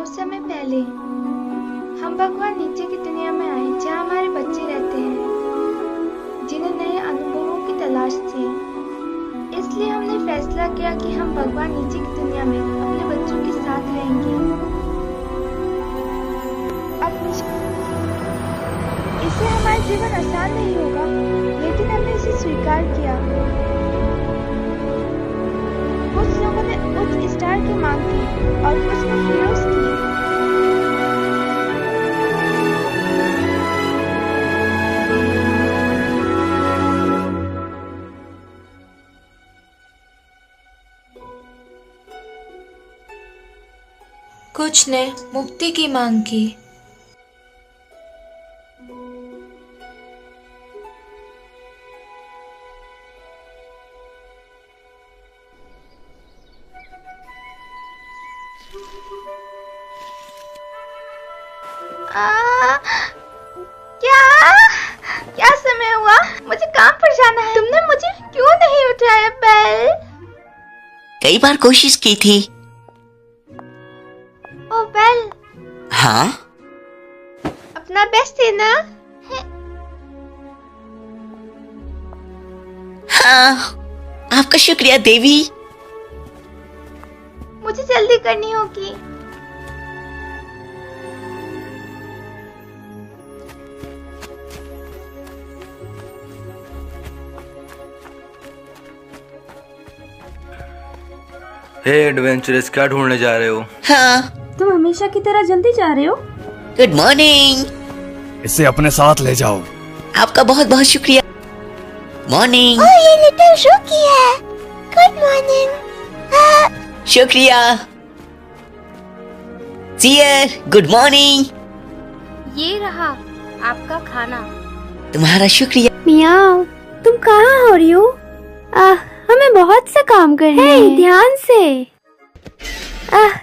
बहुत समय पहले हम भगवान नीचे की दुनिया में आए, जहाँ हमारे बच्चे रहते हैं जिन्हें नए अनुभवों की तलाश थी। इसलिए हमने फैसला किया कि हम भगवान नीचे की दुनिया में अपने बच्चों के साथ रहेंगे। इससे हमारा जीवन आसान नहीं होगा, लेकिन हमने इसे स्वीकार किया। कुछ लोगों ने उच्च स्टार की मांग की और कुछ ने हीरोज की। कुछ ने मुक्ति की मांग की। क्या समय हुआ? मुझे काम पर जाना है। तुमने मुझे क्यों नहीं उठाया बेल? कई बार कोशिश की थी। ओ बेल। हाँ? अपना बेस्ट देना। हाँ, आपका शुक्रिया देवी। मुझे जल्दी करनी होगी। हे एडवेंचरस, क्या ढूंढने जा रहे हो? हाँ। तुम हमेशा की तरह जल्दी जा रहे हो? Good morning. इसे अपने साथ ले जाओ। आपका बहुत बहुत शुक्रिया। मॉर्निंग। ओह, ये लिटिल रुकी है। Good morning. शुक्रिया। Sir, good morning. ये रहा आपका खाना। तुम्हारा शुक्रिया। मियाओ, तुम कहाँ हो रही हो? हमें बहुत से काम करने हैं। ध्यान से।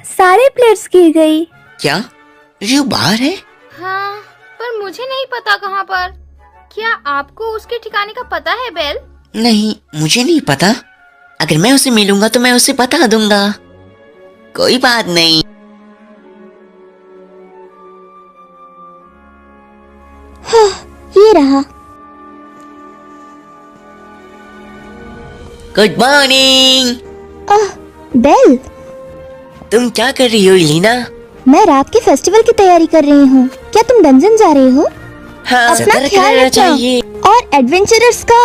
सारे प्लेट्स गिर गई। क्या रियो बाहर है? हाँ, पर मुझे नहीं पता कहाँ पर। क्या आपको उसके ठिकाने का पता है बेल? नहीं, मुझे नहीं पता। अगर मैं उसे मिलूंगा तो मैं उसे बता दूंगा। कोई बात नहीं। ये रहा। Good morning. बेल, तुम क्या कर रही हो इलीना? मैं रात के फेस्टिवल की तैयारी कर रही हूँ। क्या तुम डंजन जा रही हो? हाँ, अपना सतर्क ख्याल रहना रखना। चाहिए। और एडवेंचरर्स का।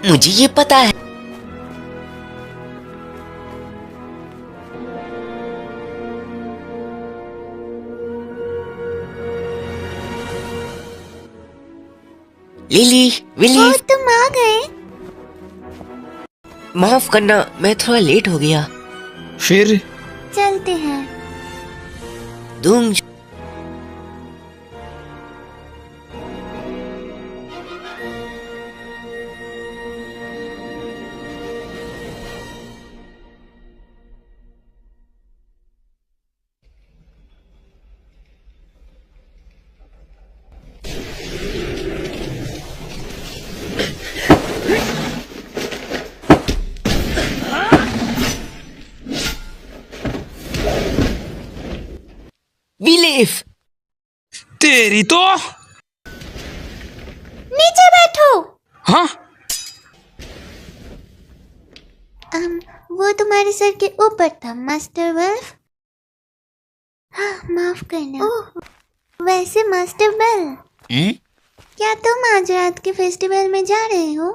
मुझे ये पता है। लिली, विली, तुम आ गए। माफ करना, मैं थोड़ा लेट हो गया। फिर चलते हैं। दूंग। विलीफ, तेरी तो। नीचे बैठो। हाँ? वो तुम्हारे सर के ऊपर था, मास्टर वल्फ। हाँ, माफ करना। वैसे मास्टर बेल, क्या तुम आज रात के फेस्टिवल में जा रहे हो?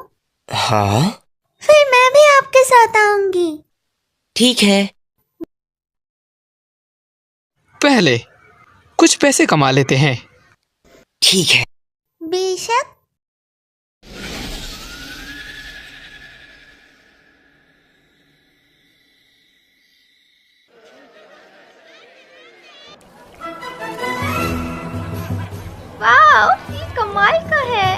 हाँ? फिर मैं भी आपके साथ आऊंगी। ठीक है। पहले कुछ पैसे कमा लेते हैं। ठीक है। बेशक। वाह, ये कमाल का है।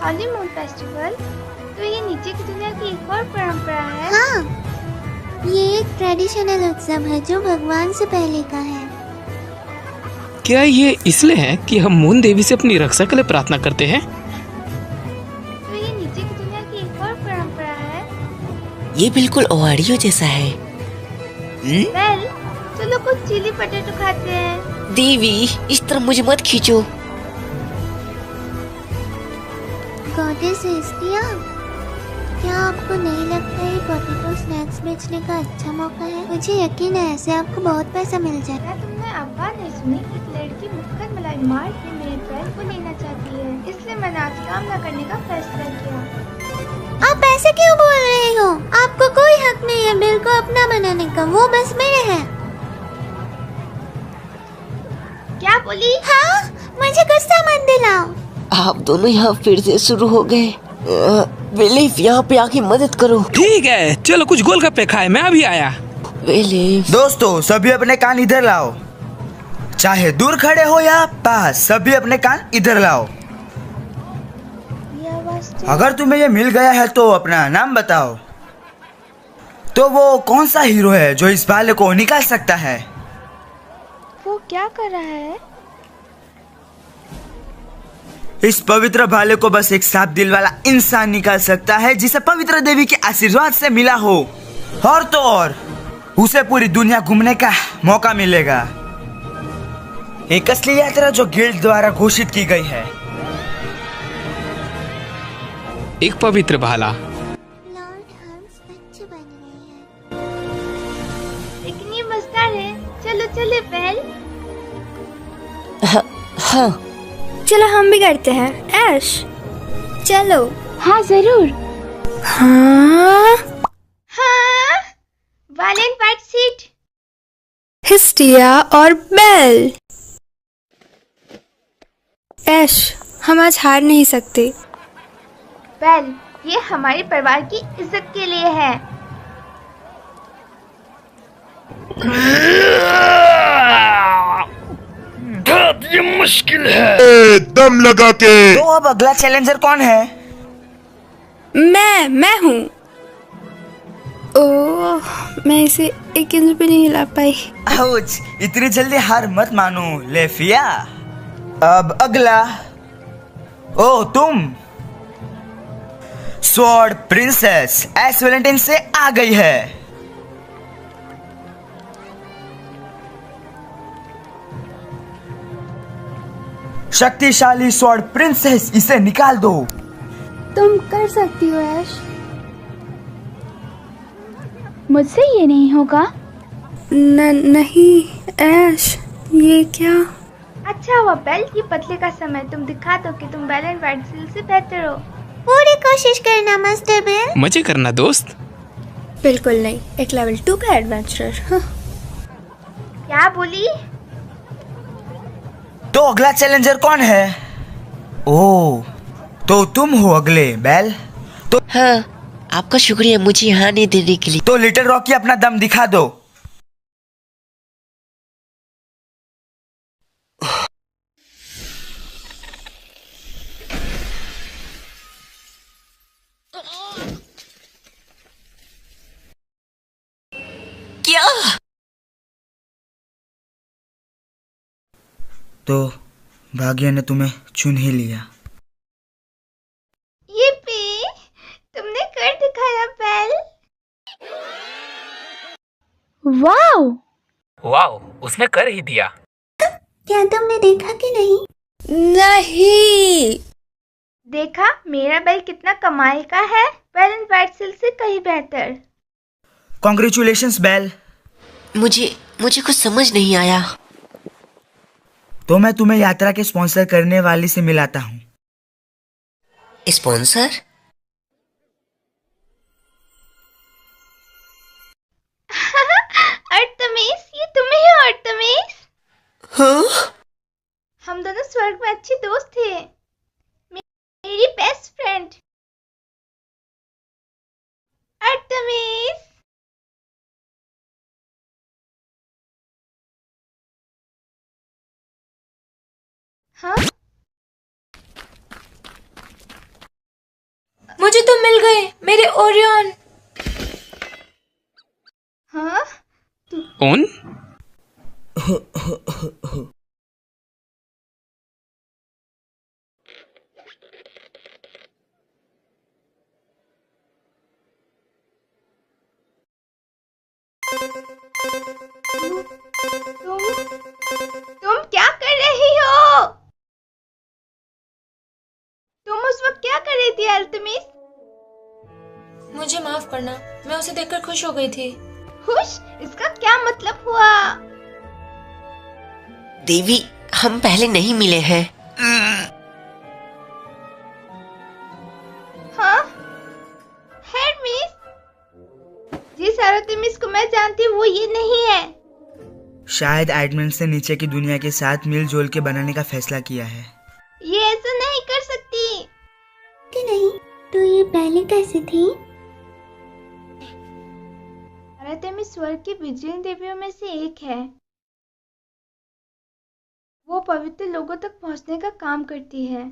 हॉलीमून फेस्टिवल, तो ये नीचे की दुनिया की एक और परंपरा है। हाँ, ये एक ट्रेडिशनल उत्सव है जो भगवान से पहले का है। क्या ये इसलिए है कि हम मून देवी से अपनी रक्षा के लिए प्रार्थना करते हैं? तो ये नीचे की दुनिया की एक और परंपरा है। ये बिल्कुल ओआरियो जैसा है। बेल, चलो कुछ चिली पटेटो खाते हैं। देवी, इस तरह मुझे मत खींचो। गॉडेस एस्टिया, क्या आपको नहीं लगता है पोटैटो स्नैक्स बेचने का अच्छा मौका है? मुझे यकीन है ऐसे आपको बहुत पैसा मिल जाएगा। क्या तुमने अब्बा नहीं सुनी? एक लड़की मुक्कर मलाई मार के मेरे बेल को लेना चाहती है, इसलिए मैंने आज काम न करने का फैसला किया। आप ऐसे क्यों बोल रहे हो? आपको कोई हक नहीं है बिल को अपना बनाने का, वो बस मेरे हैं। क्या बोली? हाँ, मुझे गुस्सा मत दिलाओ। आप दोनों यहाँ फिर से शुरू हो गए। विलीफ, यहाँ पे आके मदद करो। ठीक है, चलो कुछ गोलगप्पे खाए, मैं अभी आया। विलीफ, दोस्तों, सभी अपने कान इधर लाओ। चाहे दूर खड़े हो या पास, सभी अपने कान इधर लाओ। ये आवाज तो अगर तुम्हें ये मिल गया है तो अपना नाम बताओ। तो वो कौन सा हीरो है जो इस भाले को निकाल सकता है? वो क्या कर रहा है? इस पवित्र भाले को बस एक साफ दिल वाला इंसान निकाल सकता है, जिसे पवित्र देवी के आशीर्वाद से मिला हो। और तो और उसे पूरी दुनिया घूमने का मौका मिलेगा। एक असली यात्रा जो गिल्ड द्वारा घोषित की गई है। एक पवित्र भाला। लॉर्ड हर्म्स अच्छे बन रहे हैं। लेकिन ये मजेदार है। चलो चले बेल। हाँ, चलो हम भी करते हैं। ऐश, चलो। हाँ जरूर। हाँ, हाँ, वालेंट वाइट सीट। हिस्टिया और बेल। ऐश, हम आज हार नहीं सकते। बेल, ये हमारे परिवार की इज्जत के लिए है। ये मुश्किल है। दम लगा के। तो अब अगला चैलेंजर कौन है? मैं हूँ। ओह, मैं इसे 1 इंच भी नहीं हिला पाई। आउच, इतनी जल्दी हार मत मानो लेफिया। अब अगला। ओ तुम। स्वॉर्ड प्रिंसेस एस वेलेंटाइन से आ गई है। शक्तिशाली स्वॉर्ड प्रिंसेस, इसे निकाल दो। तुम कर सकती हो ऐश। मुझसे ये नहीं होगा। नहीं ऐश, ये क्या? अच्छा हुआ बेल, ये पतले का समय तुम दिखा दो कि तुम वालेंट वाइट सीट से बेहतर हो। पूरी कोशिश करना मास्टर बेल। मजे करना दोस्त। बिल्कुल नहीं, एक लेवल 2 का एडवेंचरर। हाँ। क्या बोली? तो अगला चैलेंजर कौन है? ओ, तो तुम हो अगले बेल। हाँ, आपका शुक्रिया मुझे यहाँ आने देने के लिए। तो लिटिल रॉकी, अपना दम दिखा दो। क्या? तो भाग्य ने तुम्हें चुन ही लिया। yippee! तुमने कर दिखाया बेल। वाओ! वाओ, उसने कर ही दिया। क्या तुमने देखा कि नहीं? नहीं। देखा मेरा बेल कितना कमाल का है। वालेंट वाइट सीट से कहीं बेहतर। Congratulations Bell. मुझे कुछ समझ नहीं आया। तो मैं तुम्हें यात्रा के स्पॉन्सर करने वाली से मिलाता हूँ। स्पॉन्सर? अर्तमिस, ये तुम ही हो अर्तमिस? हाँ? हम दोनों स्वर्ग में अच्छे दोस्त थे। मेरी बेस्ट फ्रेंड अर्तमिस। हाँ, मुझे तो मिल गए मेरे ओरियन। हाँ, ओन? तुम क्या कर रही हो? तुम उस वक्त क्या कर रही थी अल्तमिस? मुझे माफ करना, मैं उसे देखकर खुश हो गई थी। खुश? इसका क्या मतलब हुआ? देवी, हम पहले नहीं मिले हैं। हाँ? हेरमिस? जिस अल्तमिस को मैं जानती हूँ वो ये नहीं है। शायद एडमिन्स ने नीचे की दुनिया के साथ मिलजुल के बनाने का फैसला किया है। ये ऐसा नहीं कर सकती। कि नहीं, तो ये पहले कैसे थी? अल्तमिस स्वर्ग की बिजली देवियों में से एक है। वो पवित्र लोगों तक पहुंचने का काम करती है।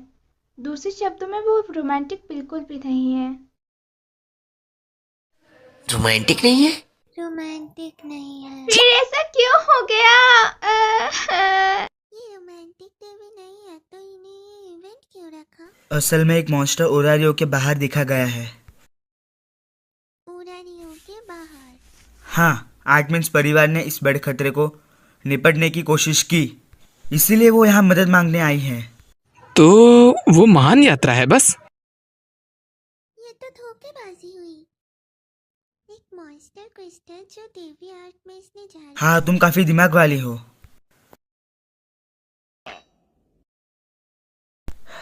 दूसरे शब्दों में वो रोमांटिक बिल्कुल भी नहीं है। रोमांटिक नहीं है? रोमांटिक नहीं है। फिर ऐसा क्यों हो गया? ये रोमांटिक देवी नहीं है, तो इन्हें ये इवेंट क्यों रखा? असल में एक मॉन्स्टर ओरारियो के बाहर दिखा गया है। ओरारियो के बाहर? हाँ, एडमिन्स परिवार ने इस बड़े खतरे को निपटने की कोशिश की, इसीलिए वो यहाँ मदद मांगने आई हैं। तो वो महान यात्रा है बस। ये तो धोखेबाजी हुई। एक मॉन्स्टर क्रिस्टल जो देवी आर्ट में इसने झाड़ा। हाँ, तुम काफी दिमाग वाली हो।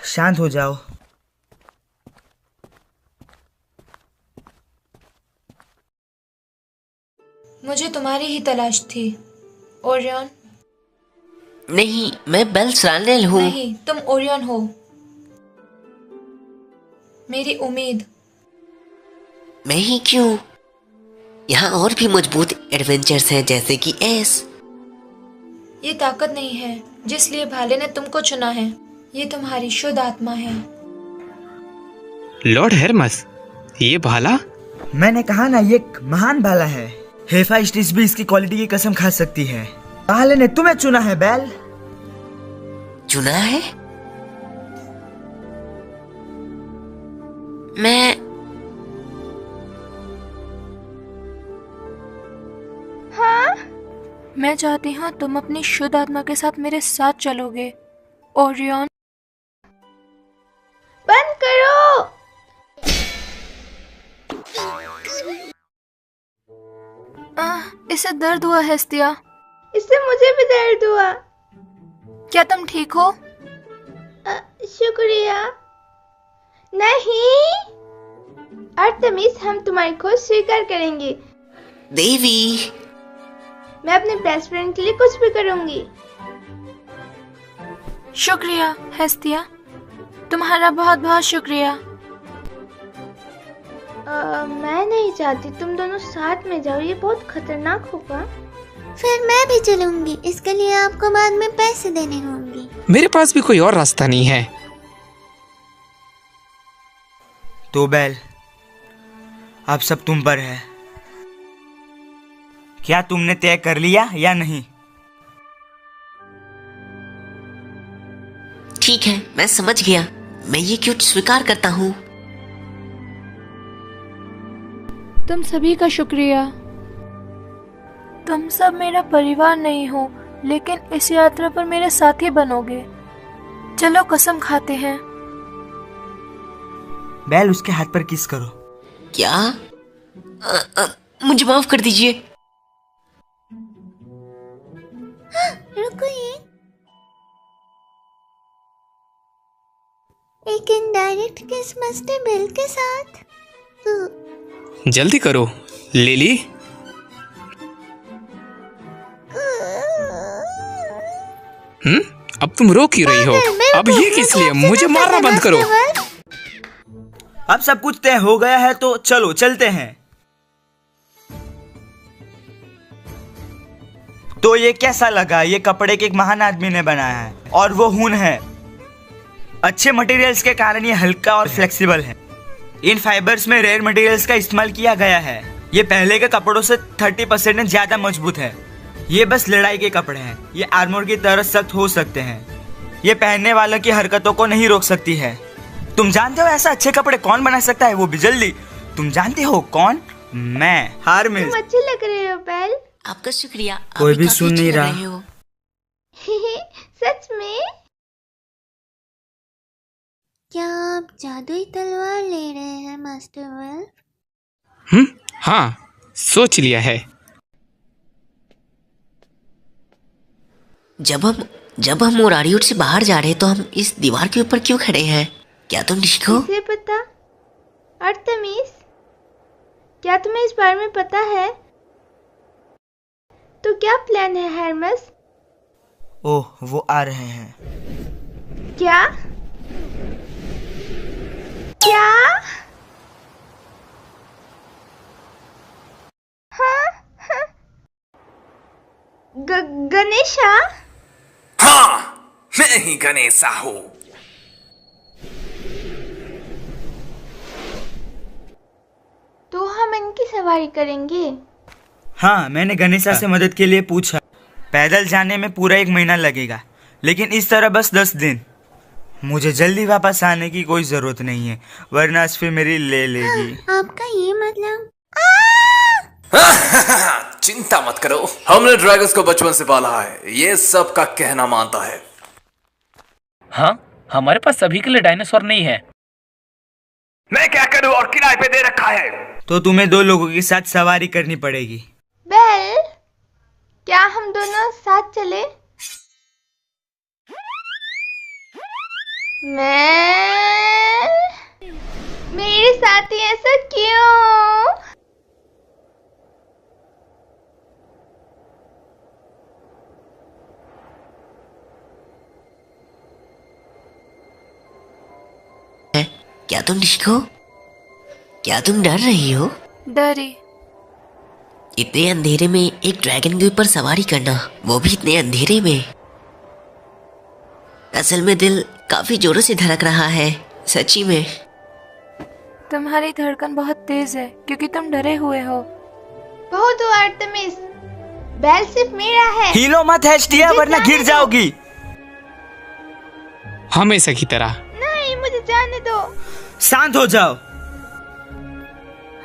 शांत हो जाओ। मुझे तुम्हारी ही तलाश थी, ओरियन। नहीं, मैं बेल सरानेल हूँ। नहीं, तुम ओरियन हो। मेरी उम्मीद। मैं ही क्यों? यहाँ और भी मजबूत एडवेंचर्स हैं, जैसे कि एस। ये ताकत नहीं है जिसलिए भाले ने तुमको चुना है। ये तुम्हारी शुद्ध आत्मा है। लॉर्ड हेरमस, ये भाला? मैंने कहा ना, ये एक महान भाला है। हेफाइस्टिस भी इसकी क्वालिटी की कसम खा सकती है। भाले ने तुम्हें चुना है बेल। चुना है? मैं मैं चाहती हूँ तुम अपनी शुद्ध आत्मा के साथ मेरे साथ चलोगे, ओरियन। बंद करो। इसे दर्द हुआ हेस्तिया। इससे मुझे भी दर्द हुआ। क्या तुम ठीक हो? शुक्रिया। नहीं अर्थमिस, हम तुम्हारी खोज स्वीकार करेंगे। देवी, मैं अपने बेस्ट फ्रेंड के लिए कुछ भी करूंगी। शुक्रिया हेस्तिया, तुम्हारा बहुत बहुत शुक्रिया। मैं नहीं चाहती तुम दोनों साथ में जाओ, ये बहुत खतरनाक होगा। फिर मैं भी चलूंगी, इसके लिए आपको बाद में पैसे देने होंगे। मेरे पास भी कोई और रास्ता नहीं है। तो बेल, अब सब तुम पर है। क्या तुमने तय कर लिया या नहीं? ठीक है, मैं समझ गया। मैं ये क्यों स्वीकार करता हूँ। तुम सभी का शुक्रिया। तुम सब मेरा परिवार नहीं हो, लेकिन इस यात्रा पर मेरे साथी बनोगे। चलो कसम खाते हैं। बेल, उसके हाथ पर किस करो। क्या? मुझे माफ कर दीजिए। रुको, ये एक इनडायरेक्ट किस मास्टर बेल के साथ। जल्दी करो लिली। अब तुम रो क्यों रही हो? अब ये किस लिए? मुझे मारना बंद करो। अब सब कुछ तय हो गया है, तो चलो चलते हैं। तो ये कैसा लगा? ये कपड़े के एक महान आदमी ने बनाया है और वो हुन है। अच्छे मटेरियल्स के कारण ये हल्का और फ्लेक्सिबल है। इन फाइबर्स में रेयर मटेरियल्स का इस्तेमाल किया गया है। ये पहले के कपड़ों से 30% ज्यादा मजबूत है। ये बस लड़ाई के कपड़े हैं। ये आर्मर की तरह सख्त हो सकते हैं। ये पहनने वालों की हरकतों को नहीं रोक सकती है। तुम जानते हो ऐसा अच्छे कपड़े कौन बना सकता है? वो भी जल्दी। तुम जानते हो कौन? मैं हारमिस। तुम अच्छे लग रहे हो बेल। आपका शुक्रिया, आप कोई भी काफी सुन नहीं अच्छे लग रहा। रहे हो। सच में? क्या आप जादुई तलवार ले रहे हैं मास्टर वेल्फ? हाँ, सोच लिया है। जब हम ओरारियोट से बाहर जा रहे हैं तो हम इस दीवार के ऊपर क्यों खड़े हैं? क्या तुम ठीक हो? किसे पता? अर्तेमिस, क्या तुम्हें इस बारे में पता है? तो क्या प्लान है हर्मेस? ओह, वो आ रहे हैं। क्या? क्या? हाँ? गणेशा? हाँ, मैं ही गणेशा हूँ। तो हम इनकी सवारी करेंगे। हाँ, मैंने गणेशा से मदद के लिए पूछा। पैदल जाने में पूरा 1 महीना लगेगा, लेकिन इस तरह बस 10 दिन। मुझे जल्दी वापस आने की कोई जरूरत नहीं है, वरना फिर मेरी ले लेगी। आपका ये मतलब? चिंता मत करो, हमने ड्रैगन्स को बचपन से पाला है, ये सब का कहना मानता है। हाँ, हमारे पास सभी के लिए डायनासोर नहीं है। मैं क्या करूँ, और किराए पे दे रखा है। तो तुम्हें 2 लोगों के साथ सवारी करनी पड़ेगी। बेल, क्या हम दोनों साथ चले? मेरे साथ ही ऐसा क्यों? क्या तुम ठीक हो? क्या तुम डर रही हो? डरी। इतने अंधेरे में एक ड्रैगन के ऊपर सवारी करना, वो भी इतने अंधेरे में। असल में दिल काफी जोरों से धड़क रहा है, सच्ची में। तुम्हारी धड़कन बहुत तेज है क्योंकि तुम डरे हुए हो। बहुत हुआ अर्तेमिस, बेल सिर्फ मेरा है। हिलो मत हेस्टिया, वरना गिर जाओगी। हमेशा की तरह। नहीं, मुझे जाने दो। शांत हो जाओ।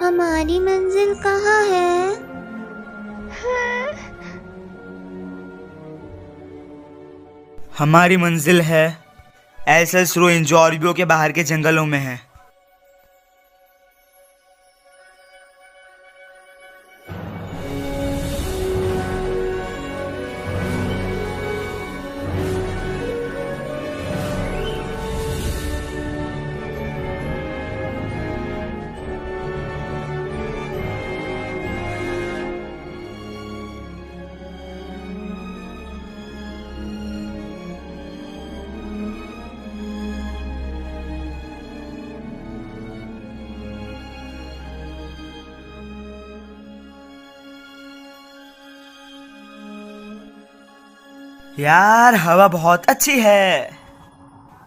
हमारी मंजिल कहाँ है? हमारी मंजिल है एल्सस रो इंजॉर्बियो के बाहर के जंगलों में है। यार, हवा बहुत अच्छी है।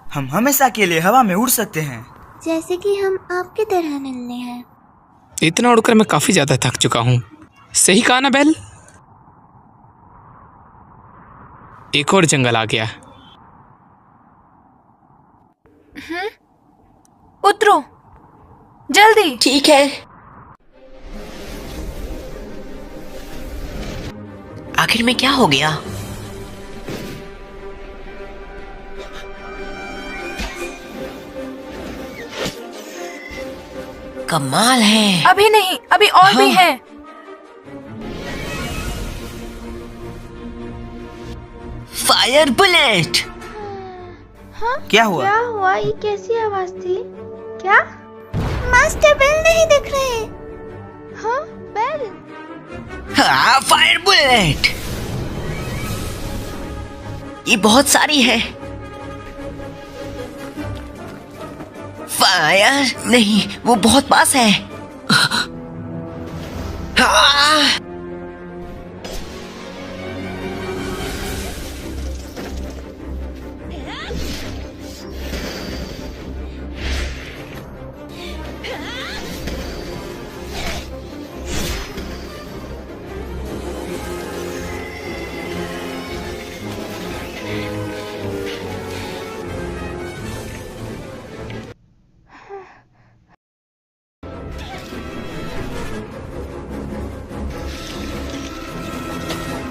हम हमेशा के लिए हवा में उड़ सकते हैं। जैसे कि हम आपकी तरह नन्हे हैं। इतना उड़कर मैं काफी ज्यादा थक चुका हूँ। सही कहा ना बेल? एक और जंगल आ गया। उतरो जल्दी। ठीक है। आखिर में क्या हो गया? कमाल है। अभी नहीं, अभी और भी है। Fire bullet. हाँ? क्या हुआ? क्या हुआ? ये कैसी आवाज थी? क्या? मास्टर बेल नहीं दिख रहे। हाँ, बेल। हाँ, फायर बुलेट। ये बहुत सारी है। फायर नहीं, वो बहुत पास है। हाँ।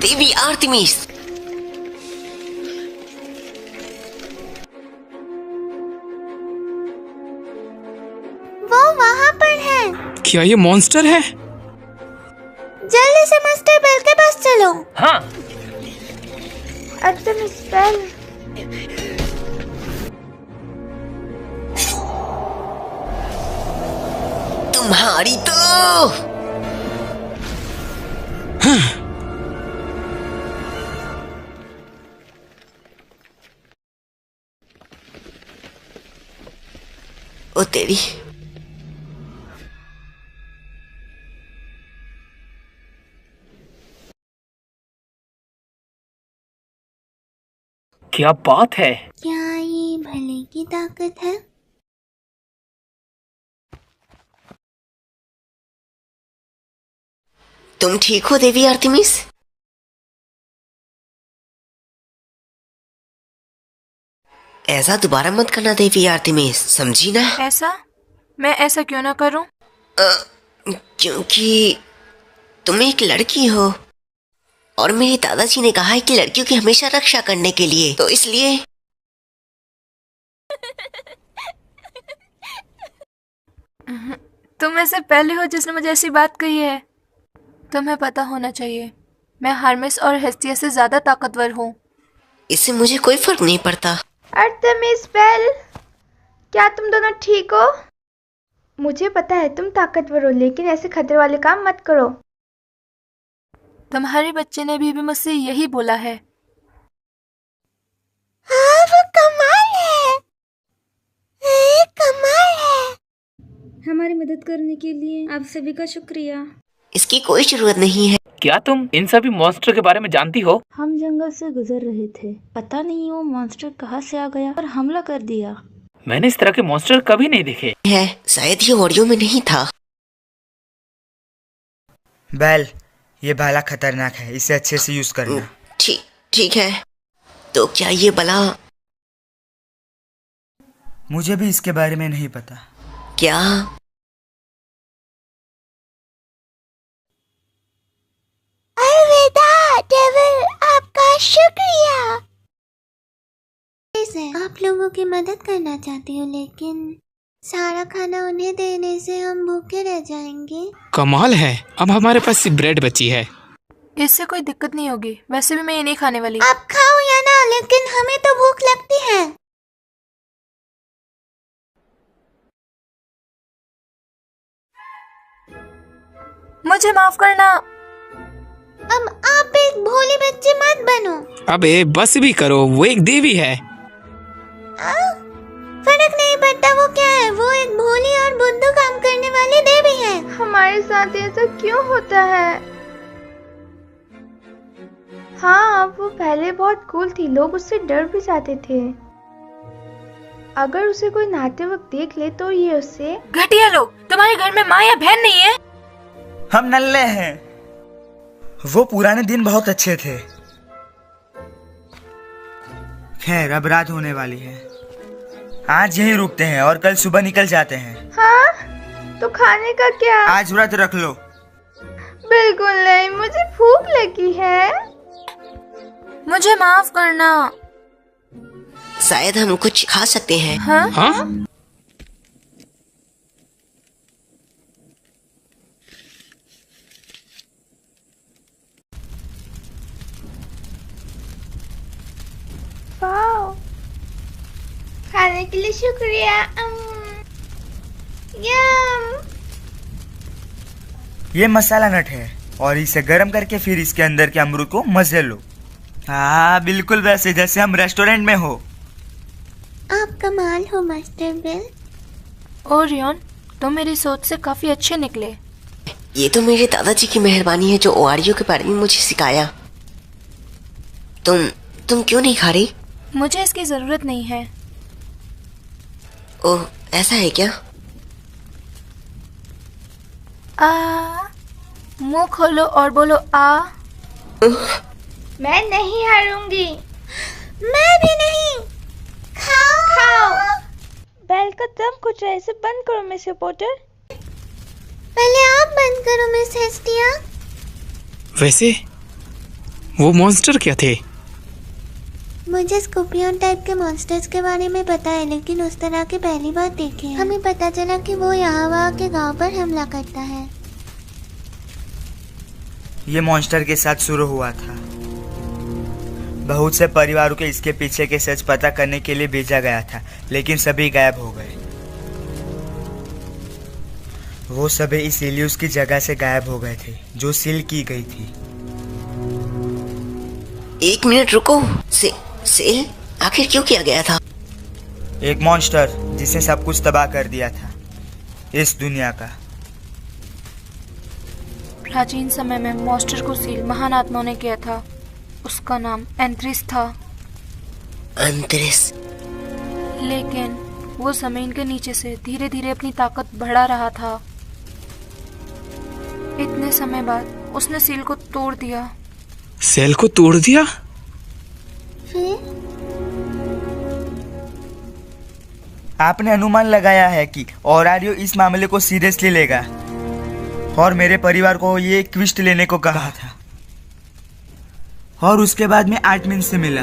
देवी आर्तेमिस। वो वहाँ पर है। क्या ये मॉन्स्टर है? जल्दी से मास्टर बेल के पास चलो। हाँ। Artemis Bell. तुम्हारी तो ओ तेरी। क्या बात है? क्या ये भले की ताकत है? तुम ठीक हो देवी आर्तेमिस? ऐसा दोबारा मत करना देवी आर्तेमिस, समझी ना? ऐसा? मैं ऐसा क्यों ना करूं? क्योंकि तुम एक लड़की हो और मेरे दादाजी ने कहा है कि लड़कियों की हमेशा रक्षा करने के लिए, तो इसलिए। तुम ऐसे पहले हो जिसने मुझे ऐसी बात कही है। तुम्हें पता होना चाहिए, मैं हर्मेस और हेस्टिया से ज्यादा ताकतवर हूँ। इससे मुझे कोई फर्क नहीं पड़ता। आर्टेमिस बेल, क्या तुम दोनों ठीक हो? मुझे पता है तुम ताकतवर हो, लेकिन ऐसे खतरे वाले काम मत करो। तुम्हारे बच्चे ने भी मुझसे यही बोला है। हाँ, वो कमाल है। कमाल है। हमारी मदद करने के लिए आप सभी का शुक्रिया। इसकी कोई जरूरत नहीं है। क्या तुम इन सभी मॉन्स्टर के बारे में जानती हो? हम जंगल से गुजर रहे थे, पता नहीं वो मॉन्स्टर कहाँ से आ गया और हमला कर दिया। मैंने इस तरह के मॉन्स्टर कभी नहीं देखे। है शायद ये ऑडियो में नहीं था। बेल, ये भाला खतरनाक है, इसे अच्छे से यूज करना। ठीक है। तो क्या ये बला? मुझे भी इसके बारे में नहीं पता। क्या? अलविदा डेविल, आपका शुक्रिया। आप लोगों की मदद करना चाहती हूँ, लेकिन सारा खाना उन्हें देने से हम भूखे रह जाएंगे। कमाल है, अब हमारे पास सिर्फ ब्रेड बची है। इससे कोई दिक्कत नहीं होगी, वैसे भी मैं ये नहीं खाने वाली। आप खाओ या ना, लेकिन हमें तो भूख लगती है। मुझे माफ करना। अब आप एक भोली बच्ची मत बनो। अबे बस भी करो, वो एक देवी है। फर्क नहीं पड़ता वो क्या है, वो एक भोली और बुद्धू काम करने वाली देवी है। हमारे साथ ऐसा क्यों होता है? हाँ, वो पहले बहुत कूल थी, लोग उससे डर भी जाते थे। अगर उसे कोई नहाते वक्त देख ले तो ये उससे। घटिया लोग, तुम्हारे घर में माँ या बहन नहीं है? हम नल्ले हैं। वो पुराने दिन बहुत अच्छे थे। खैर, अब रात होने वाली है। आज यहीं रुकते हैं और कल सुबह निकल जाते हैं। हाँ, तो खाने का क्या? आज व्रत रख लो। बिल्कुल नहीं, मुझे भूख लगी है। मुझे माफ करना। शायद हम कुछ खा सकते हैं। हाँ? हाँ? वाओ, खाने के लिए शुक्रिया। यम। ये मसाला नट है और इसे गर्म करके फिर इसके अंदर के अमरूद को मजे लो। हाँ, बिल्कुल वैसे जैसे हम रेस्टोरेंट में हो। आप कमाल हो मास्टर बेल। ओरियन, तुम मेरी सोच से काफी अच्छे निकले। ये तो मेरे दादाजी की मेहरबानी है जो ओआरियो के बारे में मुझे सिखाया। तुम क्यों नहीं खा रही? मुझे इसकी जरूरत नहीं है। ओह, ऐसा है क्या? मुंह खोलो और बोलो आ। मैं नहीं हारूंगी। मैं भी नहीं। खाओ। बैल का दम घुट रहा है, इसे बंद करो मिस पोटर। पहले आप बंद करो मिस हेस्टिया। वैसे वो मॉन्स्टर क्या थे? मुझे स्कॉर्पियन टाइप के मॉन्स्टर्स के बारे में पता है, लेकिन उस तरह के पहली बार देखे हैं। हमें पता चला कि वो यहाँ वहाँ के गांव पर हमला करता है। ये मॉन्स्टर के साथ शुरू हुआ था। बहुत से परिवारों के इसके पीछे के सच पता करने के लिए भेजा गया था, लेकिन सभी गायब हो गए। वो सभी इसीलिए उसकी जगह से गायब हो गए थे जो सील की गई थी। 1 मिनट रुको। सील आखिर क्यों किया गया था? एक मॉन्स्टर जिसने सब कुछ तबाह कर दिया था, इस दुनिया का। प्राचीन समय में मॉन्स्टर को सील महान आत्माओं ने किया था। उसका नाम एंथ्रिस था। एंथ्रिस? लेकिन वो जमीन के नीचे से धीरे धीरे अपनी ताकत बढ़ा रहा था। इतने समय बाद उसने सील को तोड़ दिया। सेल को तोड़ दिया? फिर आपने अनुमान लगाया है कि ओरारियो इस मामले को सीरियसली लेगा और मेरे परिवार को ये क्विस्ट लेने को कहा था। और उसके बाद मैं आर्टमिन से मिला।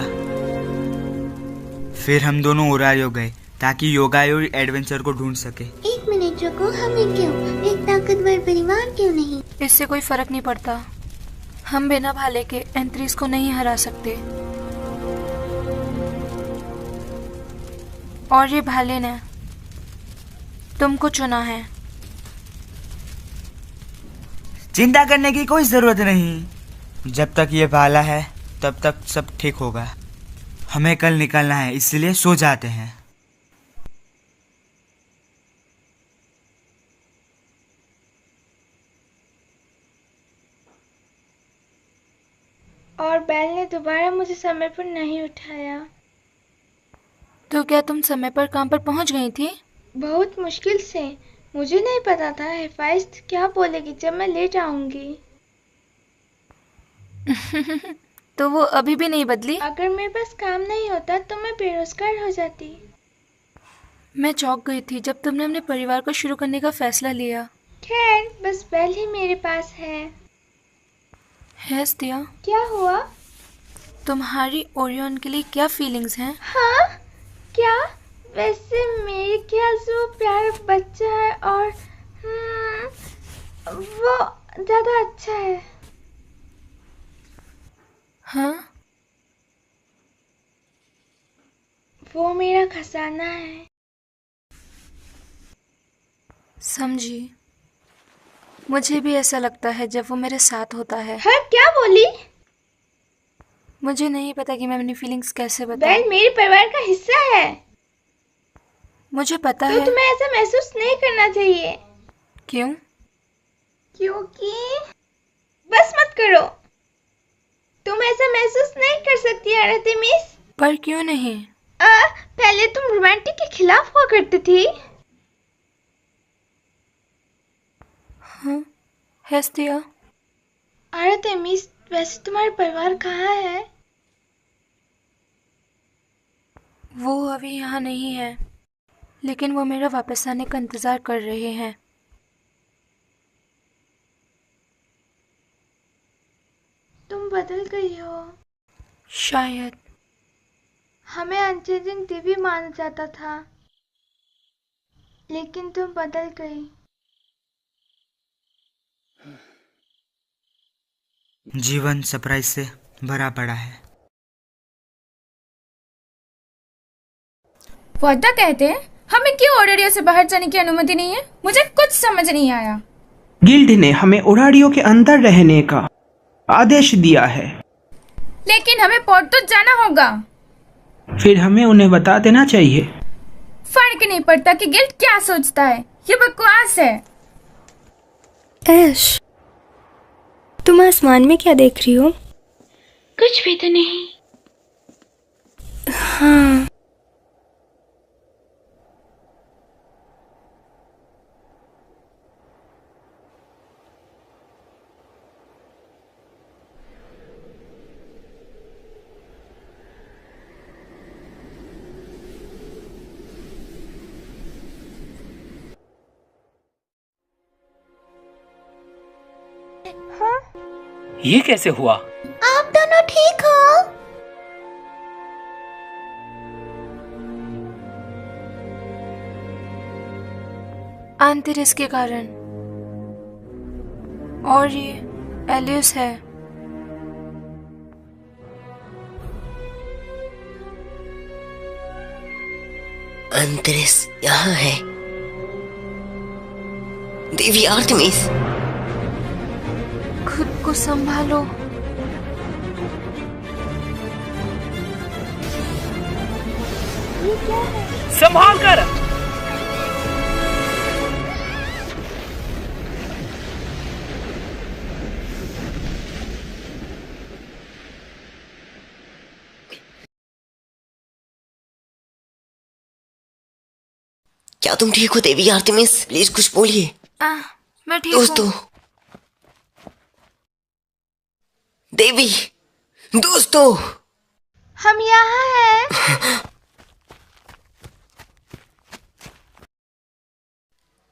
फिर हम दोनों ओरारियो गए ताकि योगायो एडवेंचर को ढूंढ सके। 1 मिनट रुको, हमें क्यों? एक ताकतवर परिवार क्यों नहीं? इससे कोई फर्क नहीं पड़ता। हम बिना भाले के एंथ्रिस को नहीं हरा सकते। और ये भाले ने तुमको चुना है। चिंता करने की कोई जरूरत नहीं। जब तक ये भाला है तब तक सब ठीक होगा। हमें कल निकलना है, इसलिए सो जाते हैं। और बैल ने दोबारा मुझे समय पर नहीं उठाया। तो क्या तुम समय पर काम पर पहुंच गई थी? बहुत मुश्किल से। मुझे नहीं पता था हिफाजत क्या बोलेगी जब मैं लेट आऊंगी। तो वो अभी भी नहीं बदली? अगर मेरे पास काम नहीं होता तो मैं बेरोजगार हो जाती। मैं चौंक गई थी जब तुमने अपने परिवार को शुरू करने का फैसला लिया। खैर, बस बैल ही मेरे पास है। हेस्टिया, क्या हुआ? तुम्हारी ओरियन के लिए क्या फीलिंग्स हैं? हाँ? क्या? वैसे मेरे ख्याल से वो प्यारा बच्चा है और वो ज्यादा अच्छा है। हाँ? वो मेरा खजाना है। समझी। मुझे भी ऐसा लगता है जब वो मेरे साथ होता है। हाँ, क्या बोली? मुझे नहीं पता कि मैं अपनी फीलिंग्स कैसे बताऊं। बैल मेरे परिवार का हिस्सा है। मुझे पता तो है। तुम्हें ऐसा महसूस नहीं करना चाहिए। क्यों? क्योंकि बस मत करो। तुम ऐसा महसूस नहीं कर सकती आरतेमिस। पर क्यों नहीं? पहले तुम रोमांटिक के खिलाफ हुआ करती थी। हाँ, हेस्टिया। आरतेमिस, वैसे तुम्हारा परिवार कहाँ है? वो अभी यहाँ नहीं है, लेकिन वो मेरा वापस आने का इंतजार कर रहे हैं। तुम बदल गई हो। शायद। हमें अनचेंजिंग देवी माना जाता था, लेकिन तुम बदल गई। जीवन सरप्राइज से भरा पड़ा है। वादा कहते हैं हमें क्यों ओरारियो से बाहर जाने की अनुमति नहीं है? मुझे कुछ समझ नहीं आया। गिल्ड ने हमें ओरारियो के अंदर रहने का आदेश दिया है, लेकिन हमें पोर्ट तो जाना होगा। फिर हमें उन्हें बता देना चाहिए। फर्क नहीं पड़ता कि गिल्ड क्या सोचता है, ये बकवास है। ऐश, तुम आसमान में क्या देख रही हो? कुछ भी तो नहीं। हाँ, ये कैसे हुआ? आप आप दोनों ठीक हो? आंतरिस के कारण। और ये एलियस है। अंतरिस यहाँ है। देवी आर्टेमिस, खुद को संभालो। ये क्या है? संभाल कर। क्या तुम ठीक हो देवी आर्टेमिस? प्लीज कुछ बोलिए। मैं ठीक हूँ। दोस्तों, देवी, दोस्तों, हम यहाँ हैं।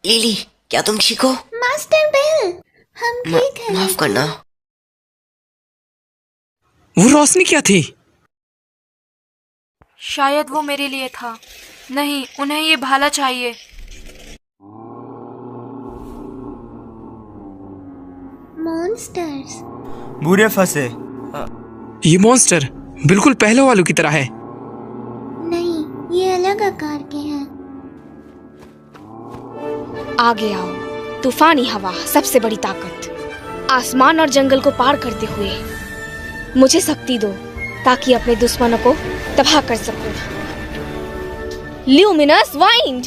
लिली, क्या तुम ठीक हो? मास्टर बेल, हम ठीक हैं। माफ करना। वो रोशनी क्या थी? शायद वो मेरे लिए था। नहीं, उन्हें ये भाला चाहिए। मॉन्स्टर्स। बुरे फंसे। ये मॉन्स्टर बिल्कुल पहले वालों की तरह है। नहीं, ये अलग आकार के हैं। आगे आओ। तूफानी हवा, सबसे बड़ी ताकत, आसमान और जंगल को पार करते हुए मुझे शक्ति दो ताकि अपने दुश्मनों को तबाह कर सकूं। Luminous wind.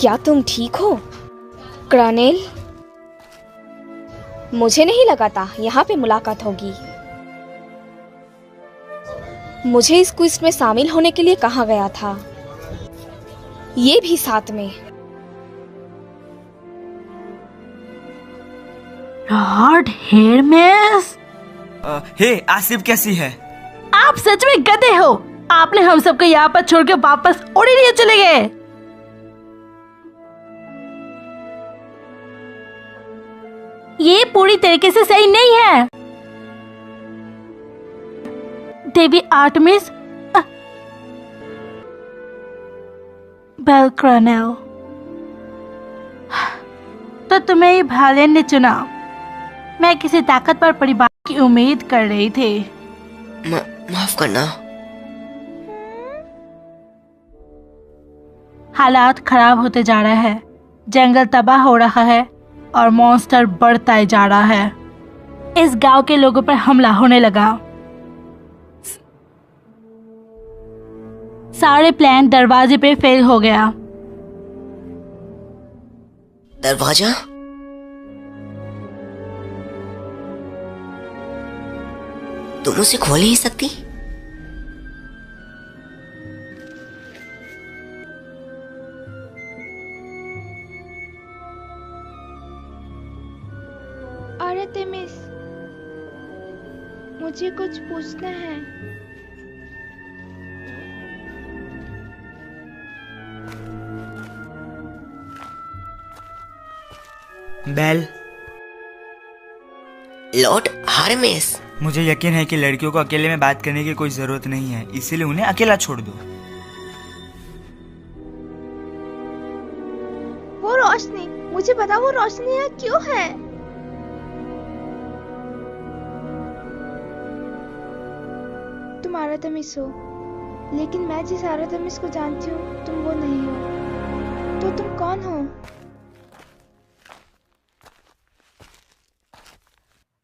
क्या तुम ठीक हो कर्नेल? मुझे नहीं लगा था यहाँ पे मुलाकात होगी। मुझे इस क्विज में शामिल होने के लिए कहा गया था, ये भी साथ में। लॉर्ड हेरमेस। हे आसिफ, कैसी है? आप सच में गधे हो। आपने हम सबको यहाँ पर छोड़ के वापस ओडिनिया चले गए। ये पूरी तरीके से सही नहीं है। देवी आर्टेमिस, बेल कर्नेल, तो तुम्हें ही भाले ने चुना। मैं किसी ताकतवर परिवार की उम्मीद कर रही थी। माफ करना। हालात खराब होते जा रहे हैं। जंगल तबाह हो रहा है और मॉन्स्टर बढ़ता जा रहा है। इस गांव के लोगों पर हमला होने लगा। सारे प्लान दरवाजे पे फेल हो गया। दरवाजा? तुम उसे खोल नहीं सकती? आर्टेमिस, मुझे कुछ पूछना है। बेल। लॉर्ड हार्मेस, मुझे यकीन है कि लड़कियों को अकेले में बात करने की कोई जरूरत नहीं है, इसीलिए उन्हें अकेला छोड़ दो। वो रोशनी, मुझे बता वो रोशनी यहाँ क्यों है? तुम आर्टेमिस हो, लेकिन मैं जिस आर्टेमिस को जानती हूँ तुम वो नहीं हो। तो तुम कौन हो?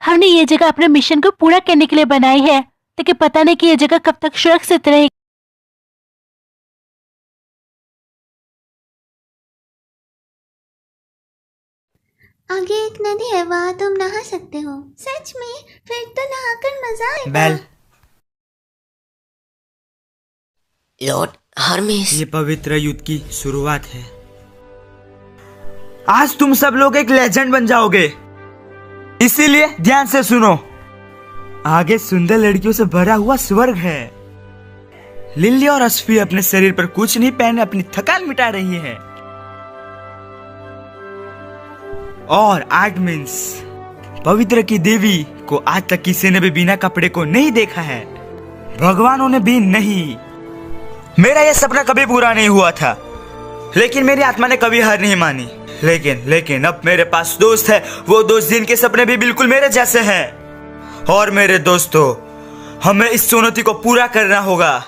हमने ये जगह अपने मिशन को पूरा करने के लिए बनाई है, लेकिन पता नहीं कि ये जगह कब तक सुरक्षित रहेगी। आगे एक नदी है, वहाँ तुम नहा सकते हो। सच में? फिर तो नहाकर मजा आएगा। बेल। लॉर्ड हार्मेस, ये पवित्र युद्ध की शुरुआत है। आज तुम सब लोग एक लेजेंड बन जाओगे, इसीलिए ध्यान से सुनो। आगे सुंदर लड़कियों से भरा हुआ स्वर्ग है। लिली और असफी अपने शरीर पर कुछ नहीं पहने अपनी थकान मिटा रही है। और आर्टमिन्स, पवित्र की देवी को आज तक किसी ने भी बिना कपड़े को नहीं देखा है, भगवानों ने भी नहीं। मेरा यह सपना कभी पूरा नहीं हुआ था, लेकिन मेरी आत्मा ने कभी हार नहीं मानी। लेकिन अब मेरे पास दोस्त है, वो दोस्त जिनके सपने भी बिल्कुल मेरे जैसे हैं। और मेरे दोस्तों, हमें इस चुनौती को पूरा करना होगा।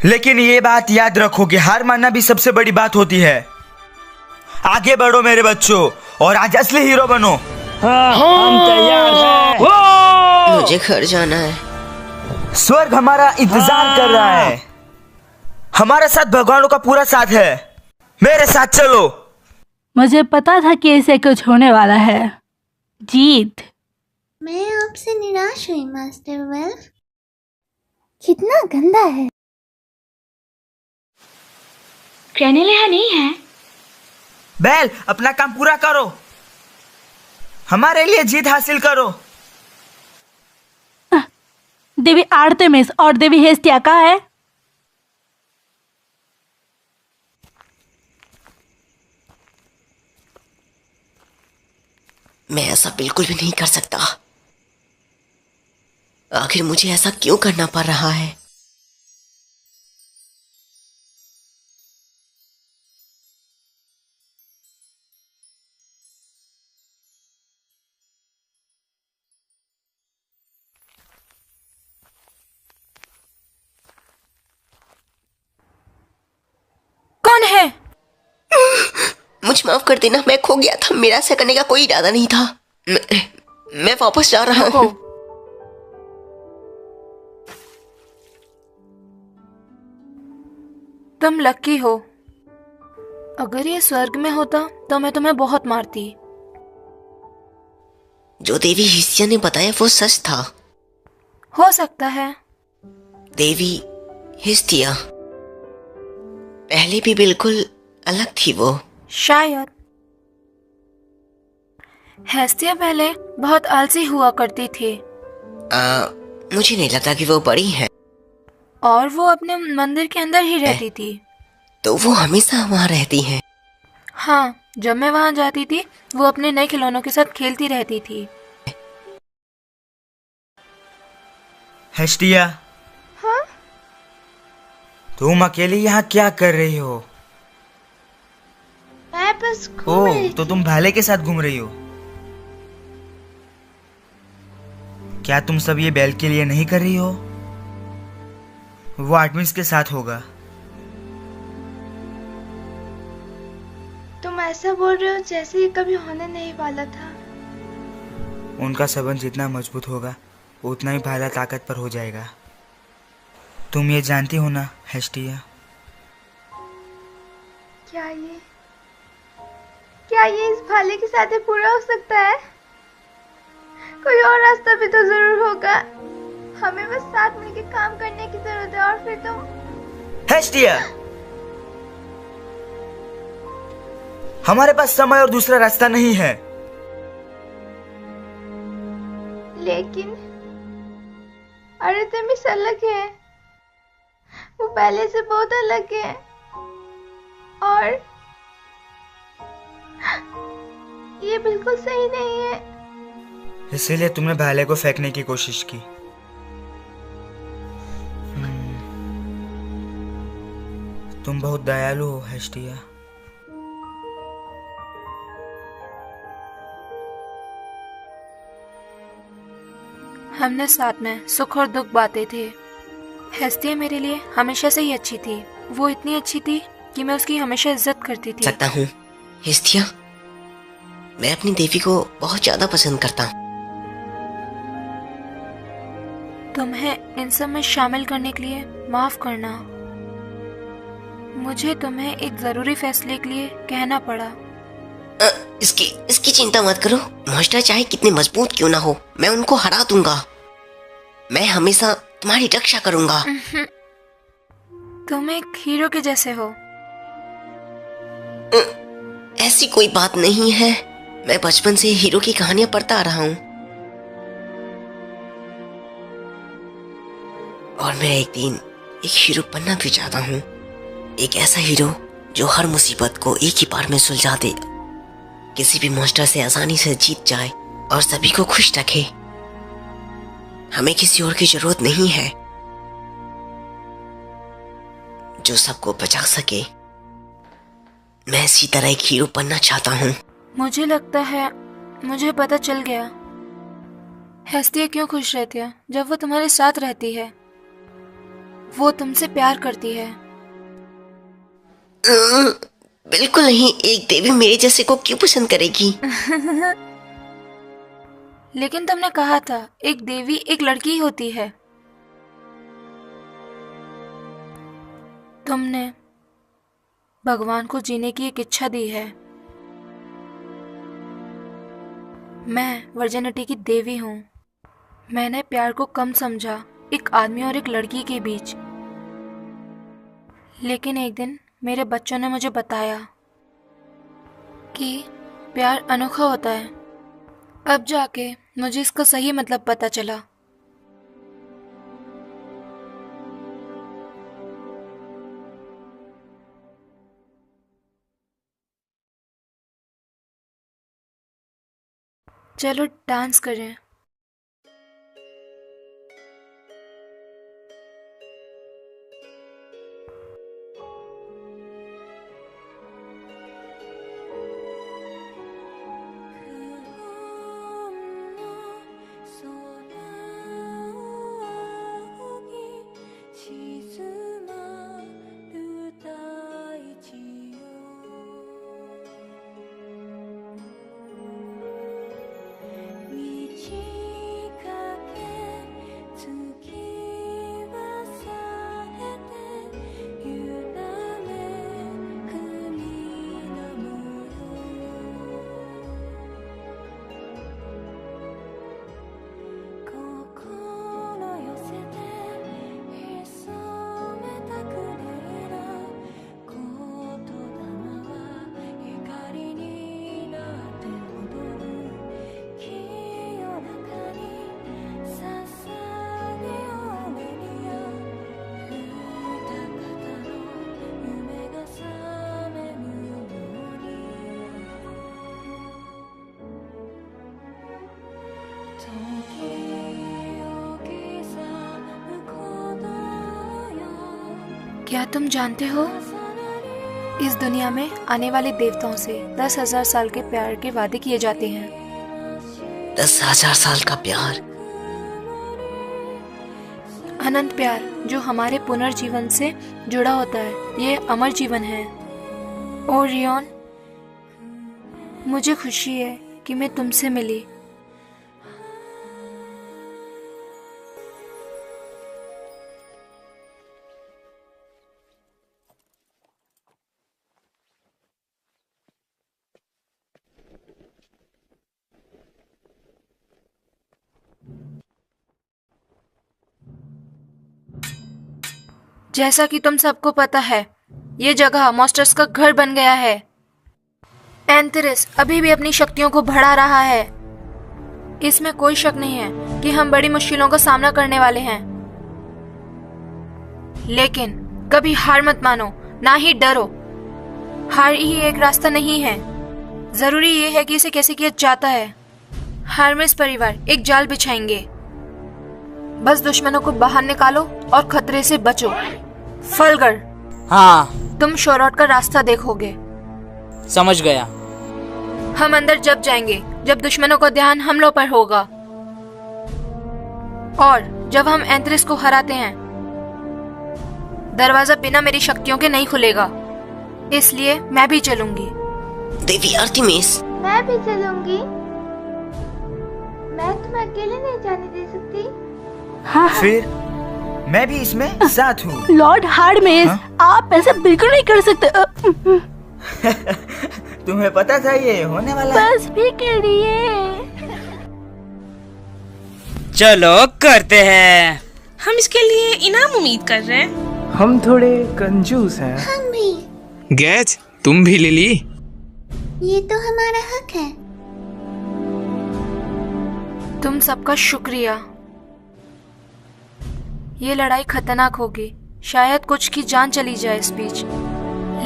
लेकिन ये बात याद रखो कि हार मानना भी सबसे बड़ी बात होती है। आगे बढ़ो मेरे बच्चों और आज असली हीरो बनो। हम तैयार हैं। मुझे घर जाना है। स्वर्ग हमारा इंतजार कर रहा है। हमारे साथ भगवानों का पूरा साथ है। मेरे साथ चलो। मुझे पता था कि इसे कुछ होने वाला है। जीत। मैं आपसे निराश हुई मास्टर वेल्फ। कितना गंदा है। क्रैनेलिया नहीं है। बेल, अपना काम पूरा करो, हमारे लिए जीत हासिल करो। देवी आर्तेमिस और देवी हेस्टिया कहाँ है? मैं ऐसा बिल्कुल भी नहीं कर सकता। आखिर मुझे ऐसा क्यों करना पड़ रहा है? कौन है? मुझे माफ कर देना, मैं खो गया था। मेरा ऐसा करने का कोई इरादा नहीं था। मैं वापस जा रहा हूँ। तुम लकी हो। अगर ये स्वर्ग में होता तो मैं तुम्हें बहुत मारती। जो देवी हिस्सिया ने बताया वो सच था। हो सकता है। देवी हिस्टिया पहले भी बिल्कुल अलग थी वो। शायद। हेस्टिया पहले बहुत आलसी हुआ करती थी। मुझे नहीं लगता कि वो बड़ी है। और वो अपने मंदिर के अंदर ही रहती थी। तो वो हमेशा वहाँ रहती है। हाँ, जब मैं वहाँ जाती थी वो अपने नए खिलौनों के साथ खेलती रहती थी। हेस्टिया, हाँ? तुम अकेली यहाँ क्या कर रही हो? मैं बस घूम रही तो तुम भाले के साथ घूम रही हो? क्या तुम सब ये बेल के लिए नहीं कर रही हो? वो आर्टमिन्स के साथ होगा। तुम ऐसा बोल रहे हो जैसे ये कभी होने नहीं वाला था। उनका संबंध जितना मजबूत होगा उतना ही भाला ताकत पर हो जाएगा। तुम ये जानती हो ना हेस्टिया? क्या ये इस भाले के साथ ही पूरा हो सकता है? कोई और रास्ता भी तो जरूर होगा। हमें बस साथ मिलकर काम करने की जरूरत है। और फिर तुम हेस्टिया, हमारे पास समय और दूसरा रास्ता नहीं है। लेकिन आर्टेमिस अलग है। वो पहले से बहुत अलग है। और ये बिल्कुल सही नहीं है। इसीलिए तुमने भाले को फेंकने की कोशिश की। तुम बहुत दयालु हो हेस्टिया। हमने साथ में सुख और दुख बांटे थे। हेस्टिया मेरे लिए हमेशा से ही अच्छी थी। वो इतनी अच्छी थी कि मैं उसकी हमेशा इज्जत करती थी। सकता हूँ हिस्टिया, मैं अपनी देवी को बहुत ज्यादा पसंद करता हूँ। तुम्हें इन सब में शामिल करने के लिए माफ करना। मुझे तुम्हें एक जरूरी फैसले के लिए कहना पड़ा। इसकी चिंता मत करो। मॉन्स्टर चाहे कितने मजबूत क्यों ना हो, मैं उनको हरा दूंगा। मैं हमेशा तुम्हारी रक्षा करूंगा। तुम एक हीरो के जैसे हो। ऐसी कोई बात नहीं है। मैं बचपन से हीरो की कहानियां पढ़ता आ रहा हूँ। और मैं एक दिन एक हीरो बनना भी चाहता हूँ, एक ऐसा हीरो जो हर मुसीबत को एक ही बार में सुलझा दे, किसी भी मॉन्स्टर से आसानी से जीत जाए और सभी को खुश रखे। हमें किसी और की जरूरत नहीं है, जो सबको बचा सके। मैं इसी तरह एक हीरो बनना चाहता हूँ। मुझे लगता है मुझे पता चल गया हेस्टिया क्यों खुश रहती है जब वो तुम्हारे साथ रहती है। वो तुमसे प्यार करती है। बिल्कुल नहीं, एक देवी मेरे जैसे को क्यों पसंद करेगी? लेकिन तुमने कहा था एक देवी एक लड़की होती है। तुमने भगवान को जीने की एक इच्छा दी है। मैं वर्जिनिटी की देवी हूँ। मैंने प्यार को कम समझा एक आदमी और एक लड़की के बीच, लेकिन एक दिन मेरे बच्चों ने मुझे बताया कि प्यार अनोखा होता है। अब जाके मुझे इसका सही मतलब पता चला। चलो डांस करें। क्या तुम जानते हो इस दुनिया में आने वाले देवताओं से 10,000 साल के प्यार के वादे किए जाते हैं। 10,000 साल का प्यार? अनंत प्यार जो हमारे पुनर्जीवन से जुड़ा होता है। ये अमर जीवन है। ओरियन, मुझे खुशी है कि मैं तुमसे मिली। जैसा कि तुम सबको पता है, ये जगह मॉन्स्टर्स का घर बन गया है। एंथेरिस अभी भी अपनी शक्तियों को बढ़ा रहा है। इसमें कोई शक नहीं है कि हम बड़ी मुश्किलों का सामना करने वाले हैं, लेकिन कभी हार मत मानो, ना ही डरो। हार ही एक रास्ता नहीं है, जरूरी ये है कि इसे कैसे किया जाता है। हार्मेस परिवार एक जाल बिछाएंगे। बस दुश्मनों को बाहर निकालो और खतरे से बचो। फलगर, हाँ, तुम शोरॉट का रास्ता देखोगे। समझ गया। हम अंदर जब जाएंगे जब दुश्मनों का ध्यान हमलों पर होगा, और जब हम एंथेरिस को हराते हैं दरवाजा बिना मेरी शक्तियों के नहीं खुलेगा। इसलिए मैं भी चलूंगी। देवी आर्टेमिस, मैं भी चलूंगी। मैं तुम्हें अकेले नहीं जाने दे सकती। हाँ, फिर मैं भी इसमें साथ हूँ। लॉर्ड हार्मेस, आप ऐसा बिल्कुल नहीं कर सकते। तुम्हें पता था ये होने वाला? बस भी करिए। चलो करते हैं। हम इसके लिए इनाम उम्मीद कर रहे हैं। हम थोड़े कंजूस हैं। हम भी। गैज, तुम भी ले ली? ये तो हमारा हक है। तुम सबका शुक्रिया। ये लड़ाई खतरनाक होगी, शायद कुछ की जान चली जाए इस बीच,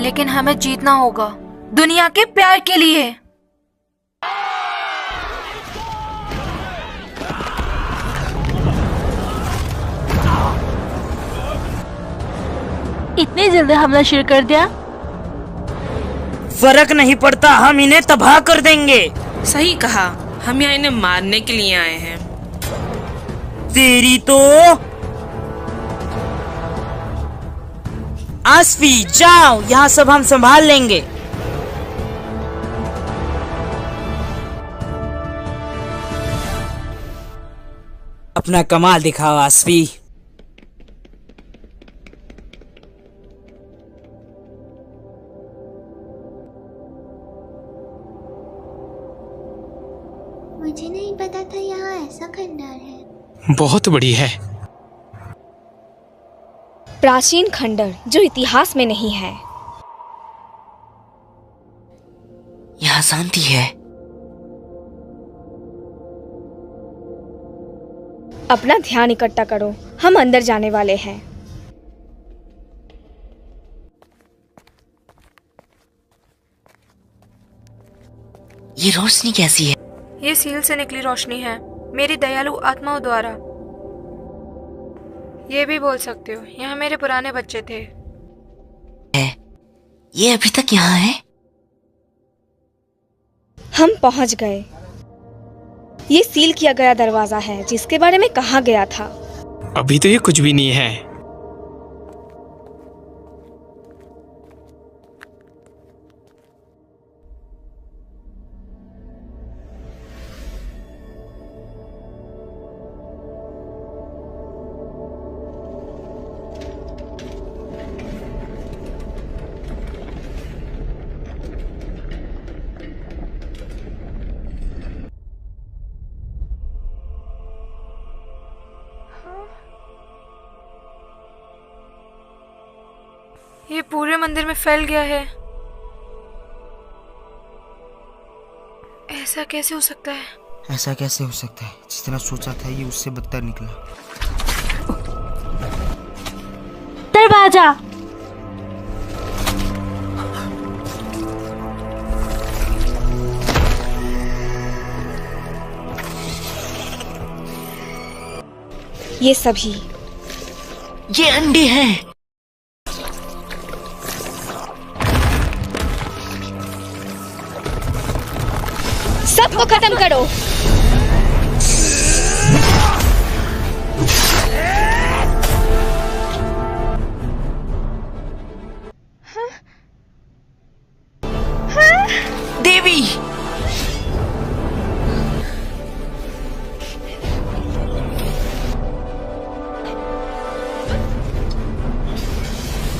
लेकिन हमें जीतना होगा दुनिया के प्यार के लिए। इतनी जल्दी हमला शुरू कर दिया? फर्क नहीं पड़ता, हम इन्हें तबाह कर देंगे। सही कहा, हम यहाँ इन्हें मारने के लिए आए हैं। तेरी तो। आसफी जाओ, यहाँ सब हम संभाल लेंगे। अपना कमाल दिखाओ आसफी। मुझे नहीं पता था यहाँ ऐसा खंडर है। बहुत बड़ी है। प्राचीन खंडर जो इतिहास में नहीं है। यहाँ शांति है। अपना ध्यान इकट्ठा करो, हम अंदर जाने वाले हैं। ये रोशनी कैसी है? ये सील से निकली रोशनी है, मेरी दयालु आत्माओं द्वारा। ये भी बोल सकते हो, यहाँ मेरे पुराने बच्चे थे। ये अभी तक यहाँ है? हम पहुंच गए। ये सील किया गया दरवाजा है जिसके बारे में कहा गया था। अभी तो ये कुछ भी नहीं है। ये पूरे मंदिर में फैल गया है। ऐसा कैसे हो सकता है? ऐसा कैसे हो सकता है? जितना सोचा था ये उससे बदतर निकला। दरवाजा। ये सभी, ये अंडे हैं। सबको खत्म करो। देवी,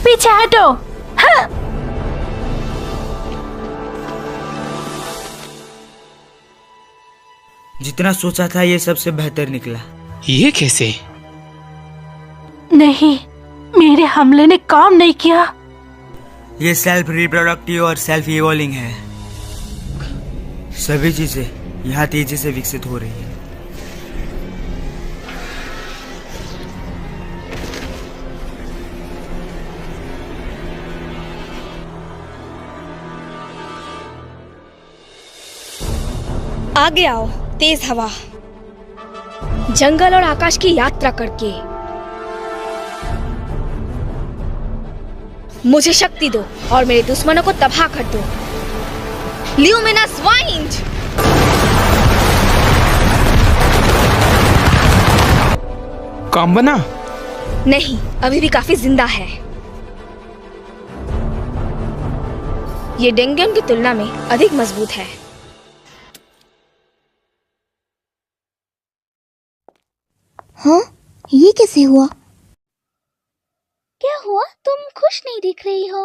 पीछे हटो। हाँ। जितना सोचा था ये सबसे बेहतर निकला। ये कैसे? नहीं, मेरे हमले ने काम नहीं किया। ये सेल्फ रिप्रोडक्टिव और सेल्फ इवॉल्विंग है। सभी चीजें यहाँ तेजी से विकसित हो रही है। आगे आओ, तेज हवा, जंगल और आकाश की यात्रा करके मुझे शक्ति दो और मेरे दुश्मनों को तबाह कर दो। Luminous wind. काम बना? नहीं, अभी भी काफी जिंदा है। ये डेंगन की तुलना में अधिक मजबूत है। हाँ, ये कैसे हुआ? क्या हुआ? तुम खुश नहीं दिख रही हो।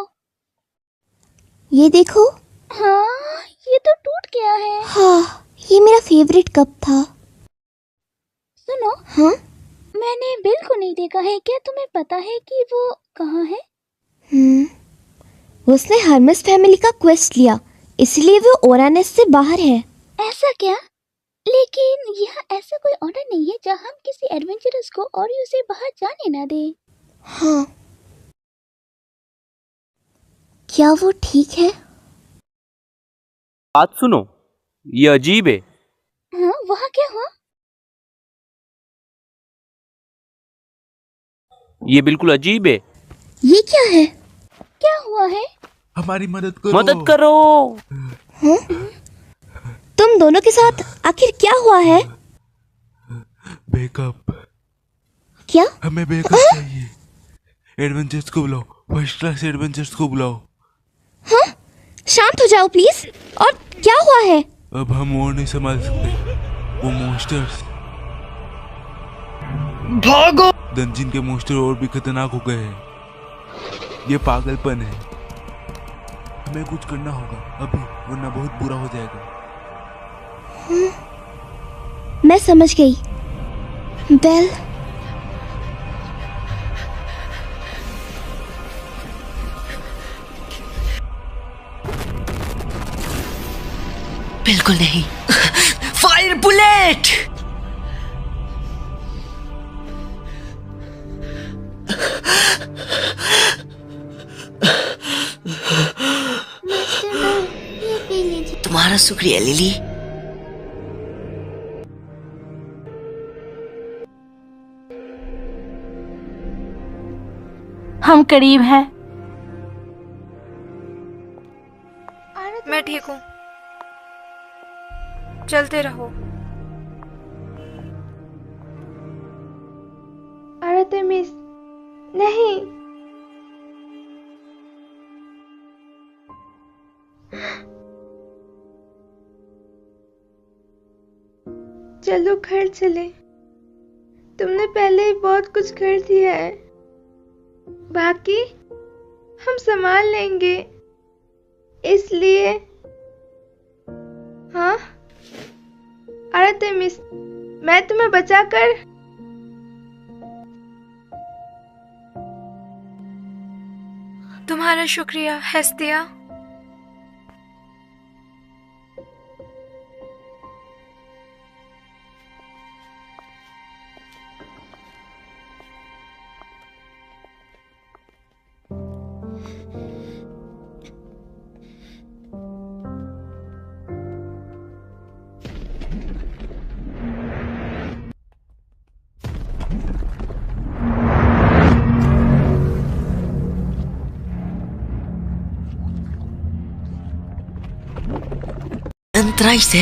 ये देखो। हाँ, ये तो टूट गया है। हाँ, ये मेरा फेवरेट कप था। सुनो। हाँ? मैंने बिल को नहीं देखा है, क्या तुम्हें पता है कि वो कहाँ है? उसने हर्मेस फैमिली का क्वेस्ट लिया, इसलिए वो ओरानस से बाहर है। ऐसा क्या? लेकिन यहाँ ऐसा कोई ऑर्डर नहीं है जहाँ हम किसी एडवेंचरस को और उसे बाहर जाने ना दें। हाँ, क्या वो ठीक है? बात सुनो, ये अजीब है। हाँ, वहाँ क्या हुआ? ये बिल्कुल अजीब है। ये क्या है? क्या हुआ है? हमारी मदद करो। मदद करो। हाँ? तुम दोनों के साथ आखिर क्या हुआ है? बैकअप। क्या? हमें बैकअप चाहिए। एडवेंचर्स को बुलाओ, फर्स्ट क्लास एडवेंचर्स को बुलाओ। हाँ? शांत हो जाओ प्लीज। और क्या हुआ है? अब हम और नहीं संभाल सकते। वो मॉन्स्टर्स। भागो! डंजिन के मॉन्स्टर और भी खतरनाक हो गए हैं। ये पागलपन है। हमें कुछ करना होगा अभी, वरना बहुत बुरा हो जाएगा। मैं समझ गई। बेल, बिल्कुल नहीं। Fire bullet! ये पी लीजिए। तुम्हारा शुक्रिया लिली। हम करीब हैं। मैं ठीक हूँ, चलते रहो। आर्टेमिस, नहीं। चलो घर चले। तुमने पहले ही बहुत कुछ कर दिया है, बाकी हम संभाल लेंगे। इसलिए हाँ आर्टेमिस, मैं तुम्हें बचाकर तुम्हारा शुक्रिया हेस्तिया। अंतराई से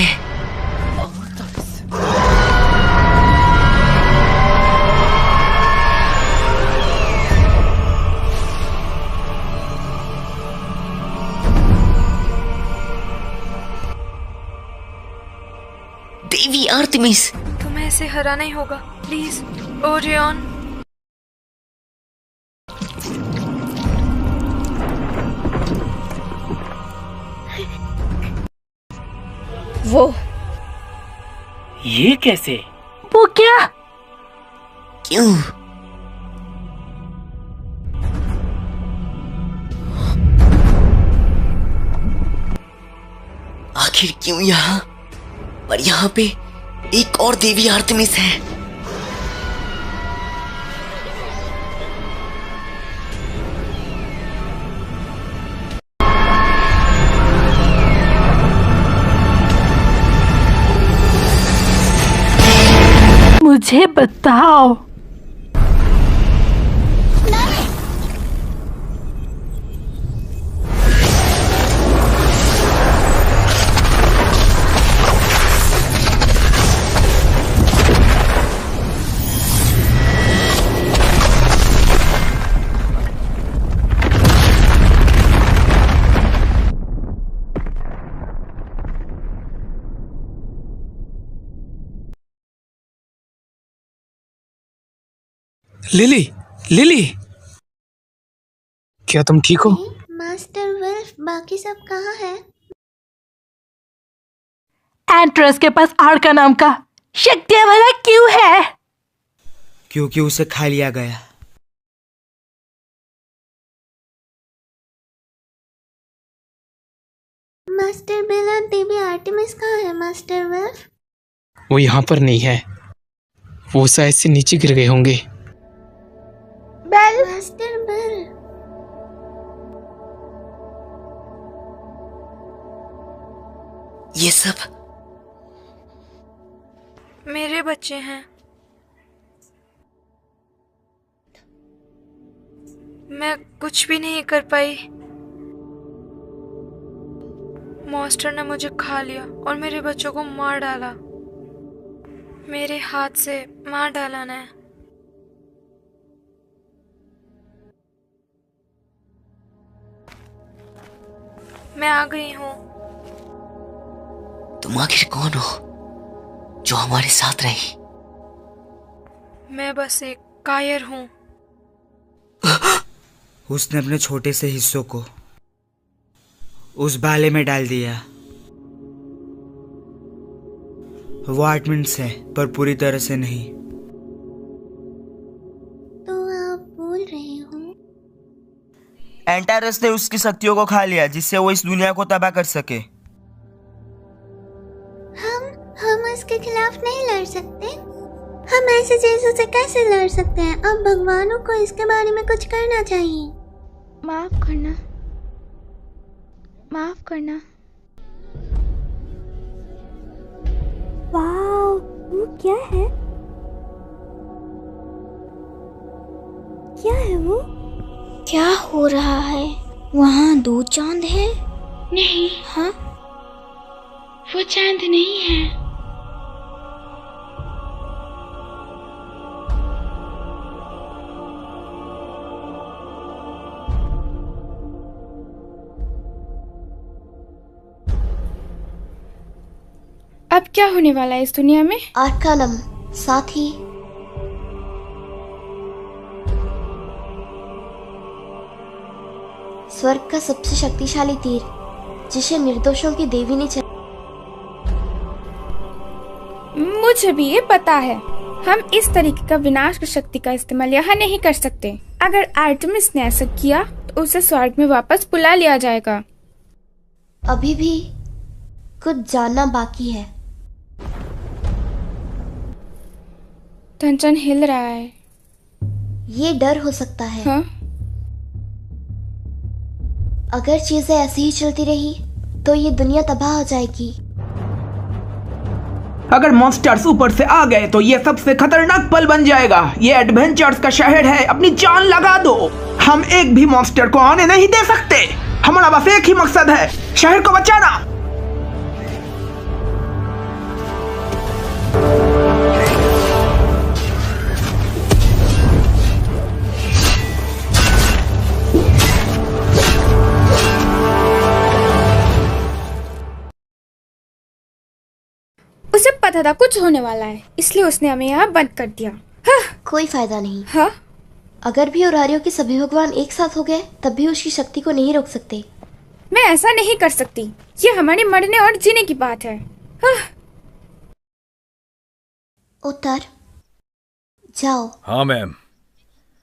देवी आर्टेमिस, तुम्हें इसे हराना ही होगा। Please Orion. वो ये कैसे? वो क्या? क्यों? आखिर क्यों यहाँ? पर यहाँ पे एक और देवी आर्टेमिस है। मुझे बताओ। लिली, लिली, क्या तुम ठीक हो? मास्टर वुल्फ, बाकी सब कहाँ है? एंट्रस के पास आर्का नाम का शक्तियां वाला क्यों है? क्योंकि उसे खा लिया गया। मास्टर बेल और देवी आर्टेमिस कहाँ है मास्टर वुल्फ? वो यहाँ पर नहीं है। वो शायद से नीचे गिर गए होंगे। बेल, मास्टर बेल, ये सब मेरे बच्चे हैं। मैं कुछ भी नहीं कर पाई। मॉन्स्टर ने मुझे खा लिया और मेरे बच्चों को मार डाला। मेरे हाथ से मार डाला ने। मैं आ गई हूँ। तुम आखिर कौन हो जो हमारे साथ रही? मैं बस एक कायर हूँ। उसने अपने छोटे से हिस्सों को उस बाले में डाल दिया। वो 8 मिनट से पर पूरी तरह से नहीं। तो आप बोल रहे हो एंटारस ने उसकी शक्तियों को खा लिया जिससे वो इस दुनिया को तबाह कर सके। हम उसके खिलाफ नहीं लड़ सकते। हम ऐसे चीजों से कैसे लड़ सकते हैं? अब भगवानों को इसके बारे में कुछ करना चाहिए। माफ करना, माफ करना। वाह, वो क्या है? क्या है वो? क्या हो रहा है? वहाँ 2 चांद है? नहीं, हाँ, वो चांद नहीं है। अब क्या होने वाला है इस दुनिया में? आर्कानम, साथ ही स्वर्ग का सबसे शक्तिशाली तीर जिसे निर्दोषों की देवी ने मुझे भी ये पता है। हम इस तरीके का विनाश शक्ति का इस्तेमाल यहाँ नहीं कर सकते। अगर आर्टेमिस ने ऐसा किया तो उसे स्वर्ग में वापस बुला लिया जाएगा। अभी भी कुछ जानना बाकी है। टंचन हिल रहा है। ये डर हो सकता है। हाँ? अगर चीजें ऐसी ही चलती रही तो ये दुनिया तबाह हो जाएगी। अगर मॉन्स्टर्स ऊपर से आ गए तो ये सबसे खतरनाक पल बन जाएगा। ये एडवेंचर्स का शहर है, अपनी जान लगा दो। हम एक भी मॉन्स्टर को आने नहीं दे सकते। हमारा बस एक ही मकसद है, शहर को बचाना। उसे पता था कुछ होने वाला है, इसलिए उसने हमें यहाँ बंद कर दिया। हाँ? कोई फायदा नहीं। हाँ? अगर भी ओरारियो के सभी भगवान एक साथ हो गए तब भी उसकी शक्ति को नहीं रोक सकते। मैं ऐसा नहीं कर सकती। ये हमारे मरने और जीने की बात है। हाँ? उतर जाओ। हाँ मैम।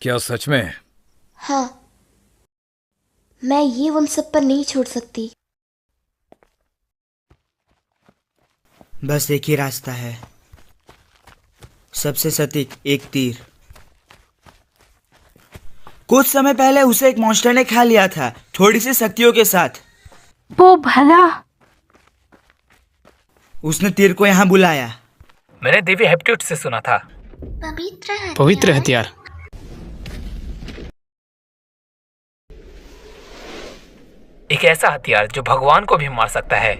क्या सच में? हाँ, मैं ये उन सब पर नहीं छोड़ सकती। बस एक ही रास्ता है, सबसे सटीक एक तीर। कुछ समय पहले उसे एक मॉन्स्टर ने खा लिया था, थोड़ी सी शक्तियों के साथ। वो भला उसने तीर को यहाँ बुलाया। मैंने देवी हेप्ट्यूट से सुना था। पवित्र हथियार। एक ऐसा हथियार जो भगवान को भी मार सकता है।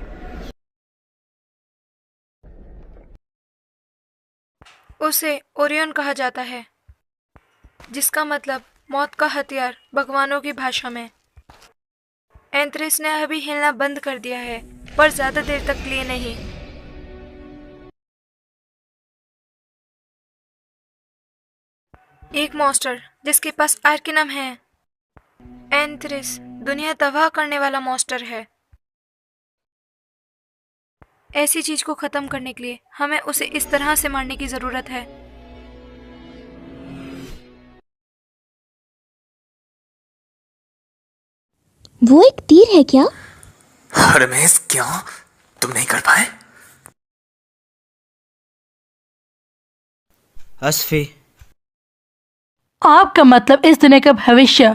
उसे ओरियन कहा जाता है, जिसका मतलब मौत का हथियार भगवानों की भाषा में। एंथ्रिस ने अभी हिलना बंद कर दिया है, पर ज्यादा देर तक लिए नहीं। एक मॉन्स्टर जिसके पास आर्केनम है। एंथ्रिस दुनिया तबाह करने वाला मॉन्स्टर है। ऐसी चीज को खत्म करने के लिए हमें उसे इस तरह से मारने की जरूरत है। वो एक तीर है क्या? रमेश, क्या तुम नहीं कर पाए? अस्फी, आपका मतलब इस दुनिया का भविष्य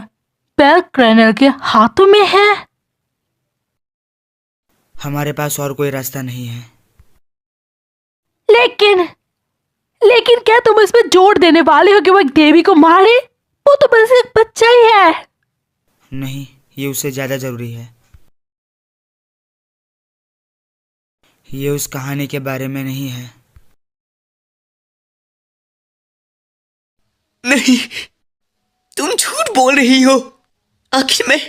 बेल क्रैनल के हाथों में है? हमारे पास और कोई रास्ता नहीं है। लेकिन क्या तुम इसमें जोर देने वाले हो कि वो एक देवी को मारे? वो तो बस एक बच्चा ही है। नहीं, ये उससे ज्यादा जरूरी है। ये उस कहानी के बारे में नहीं है। नहीं, तुम झूठ बोल रही हो। आखिर मैं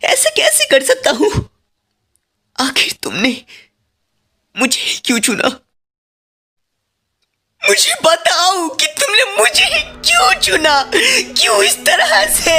ऐसा कैसे कर सकता हूँ? आखिर तुमने मुझे ही क्यों चुना? मुझे बताओ कि तुमने मुझे ही क्यों चुना? क्यों इस तरह से?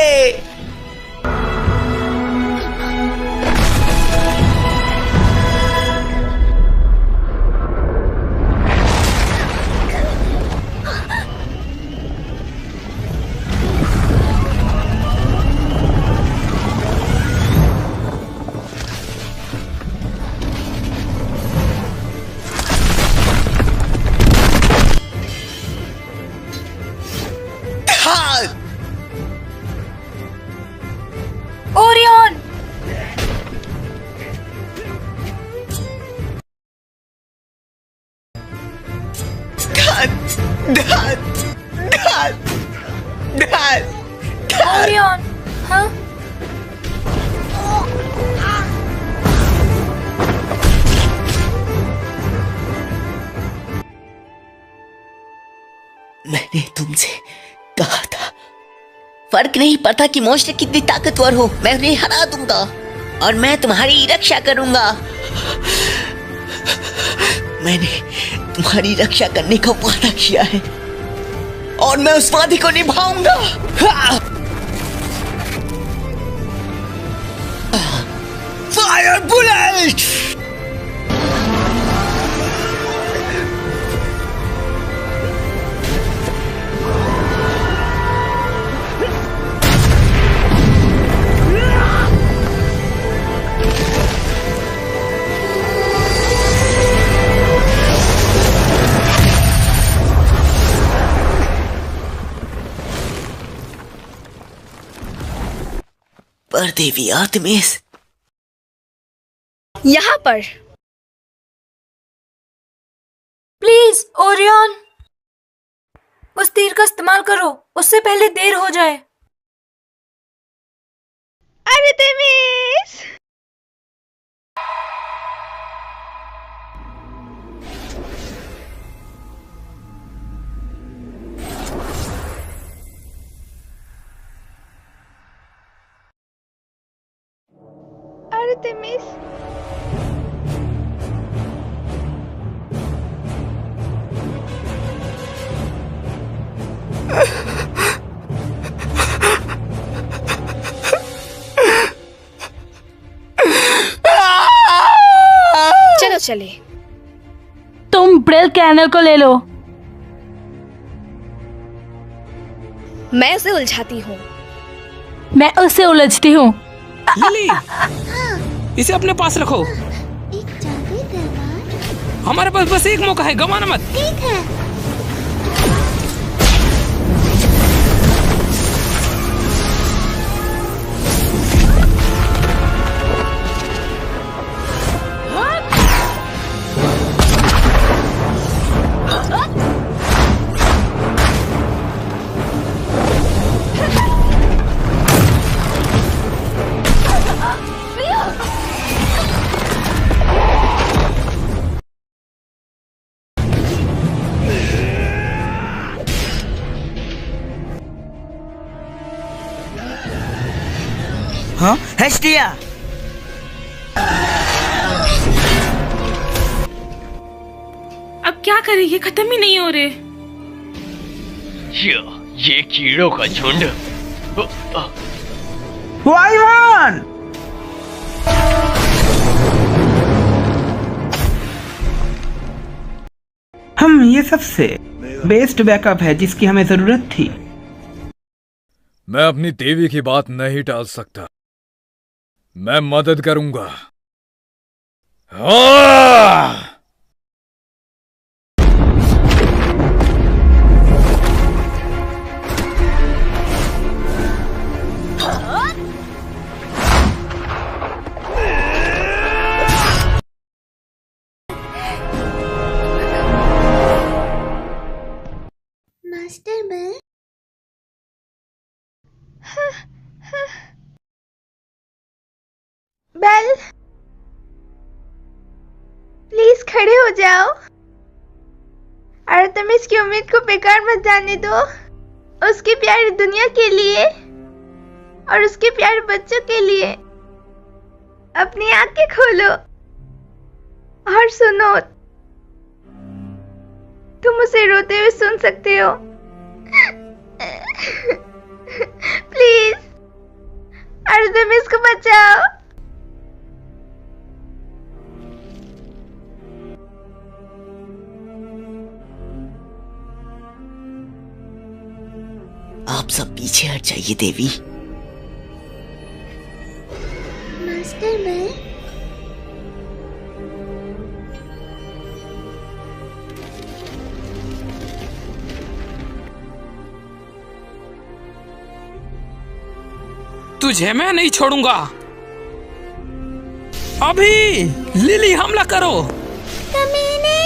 ओरियन! ओरियन! हाँ? मैंने तुमसे कहा था, फर्क नहीं पड़ता कि मॉन्स्टर कितनी ताकतवर हो, मैं उन्हें हरा दूंगा और मैं तुम्हारी रक्षा करूंगा। मैंने तुम्हारी रक्षा करने का वादा किया है और मैं उस वादे को निभाऊंगा। Fire bullet! पर देवी आर्टेमिस, यहाँ पर प्लीज ओरियन, उस तीर का इस्तेमाल करो, उससे पहले देर हो जाए। आर्टेमिस! Artemis. चलो चले। तुम ब्रेल कैनल को ले लो। मैं उसे उलझाती हूँ। मैं उसे उलझती हूँ। लिली, इसे अपने पास रखो। एक जादुई तलवार। हमारे पास बस एक मौका है, गंवाना मत। ठीक है। हाँ, हेस्टिया! अब क्या करें, ये खत्म ही नहीं हो रहे। ये कीड़ों का झुंड। वाइवान! ये सबसे बेस्ट बैकअप है जिसकी हमें जरूरत थी। मैं अपनी देवी की बात नहीं टाल सकता। मैं मदद करूंगा। बेल, प्लीज खड़े हो जाओ। आर्टेमिस की उम्मीद को बेकार मत जाने दो। उसकी प्यारी दुनिया के लिए और उसके प्यारे बच्चों के लिए अपनी आंखें खोलो और सुनो। तुम उसे रोते हुए सुन सकते हो। प्लीज आर्टेमिस को बचाओ। आप सब पीछे हट जाइए देवी। मास्टर बेल, तुझे मैं नहीं छोड़ूंगा। अभी लिली हमला करो। कमीने!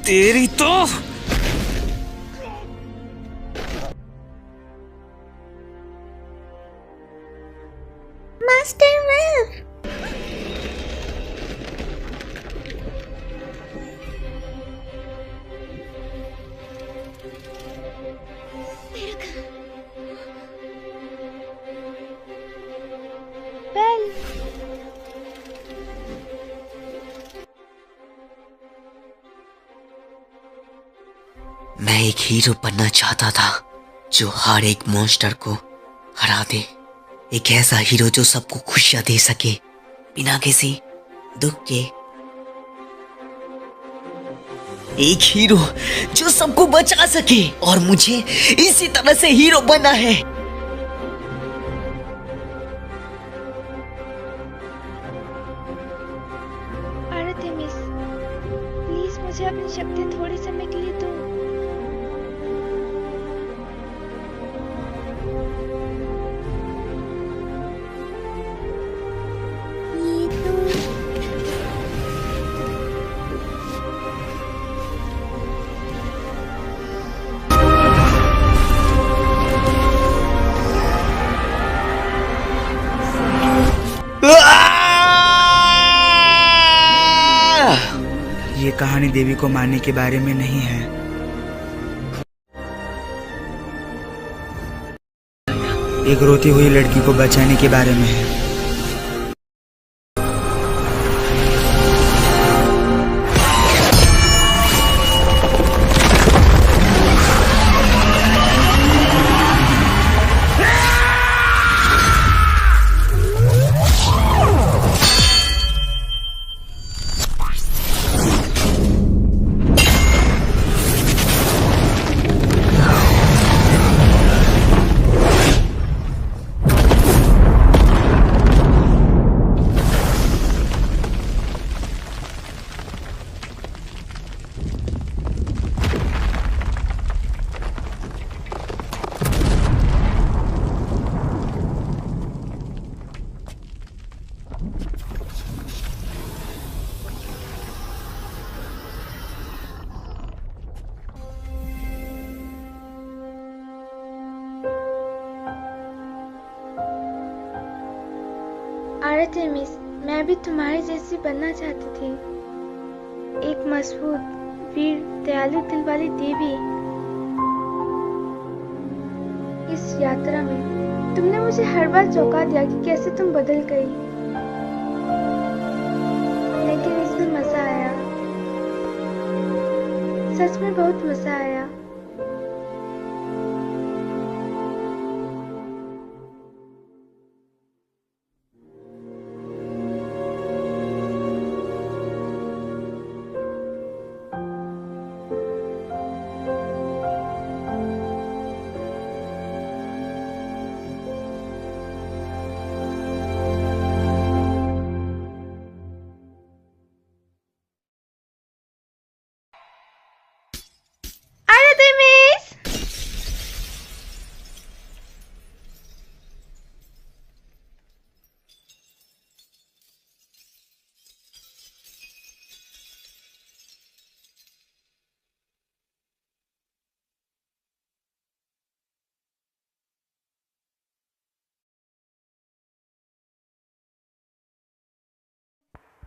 तेरी तो मास्टर बेल, बेल, मैं एक हीरो बनना चाहता था जो हर एक मॉन्स्टर को हरा दे। एक ऐसा हीरो जो सबको खुशियां दे सके बिना किसी दुख के। एक हीरो जो सबको बचा सके, और मुझे इसी तरह से हीरो बनना है। आर्टेमिस, प्लीज मुझे अपनी शक्ति थोड़े समय के लिए दो। ये कहानी देवी को मारने के बारे में नहीं है। एक रोती हुई लड़की को बचाने के बारे में है। आर्टेमिस, मैं भी तुम्हारी जैसी बनना चाहती थी। एक मजबूत, वीर, दयालु दिल वाली देवी। इस यात्रा में तुमने मुझे हर बार चौंका दिया कि कैसे तुम बदल गई। लेकिन इसमें मजा आया, सच में बहुत मजा आया।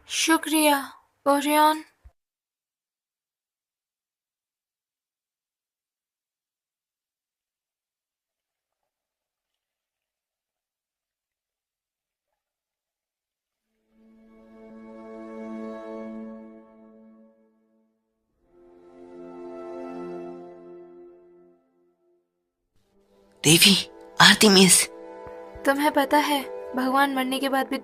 शुक्रिया ओरियन। देवी, आर्तेमिस। तुम्हें पता है भगवान मरने के बाद भी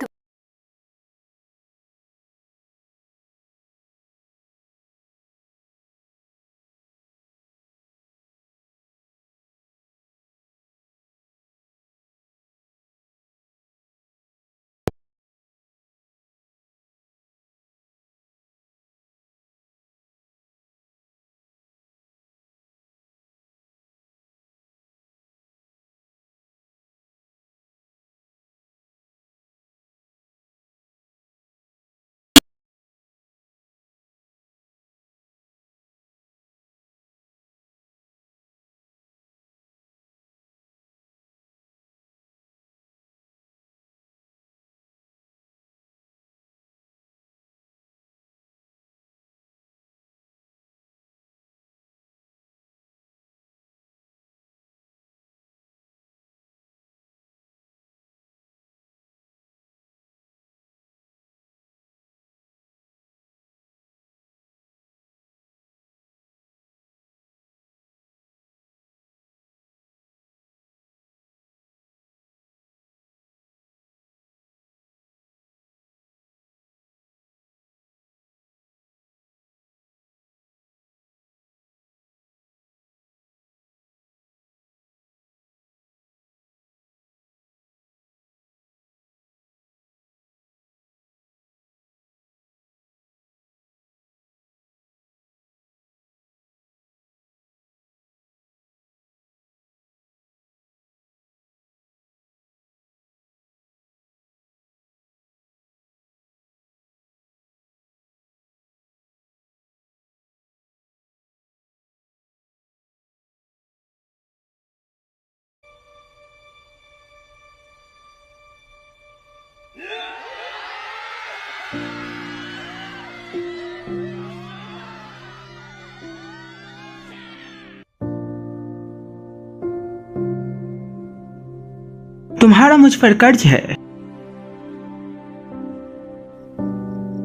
तुम्हारा मुझ पर कर्ज है।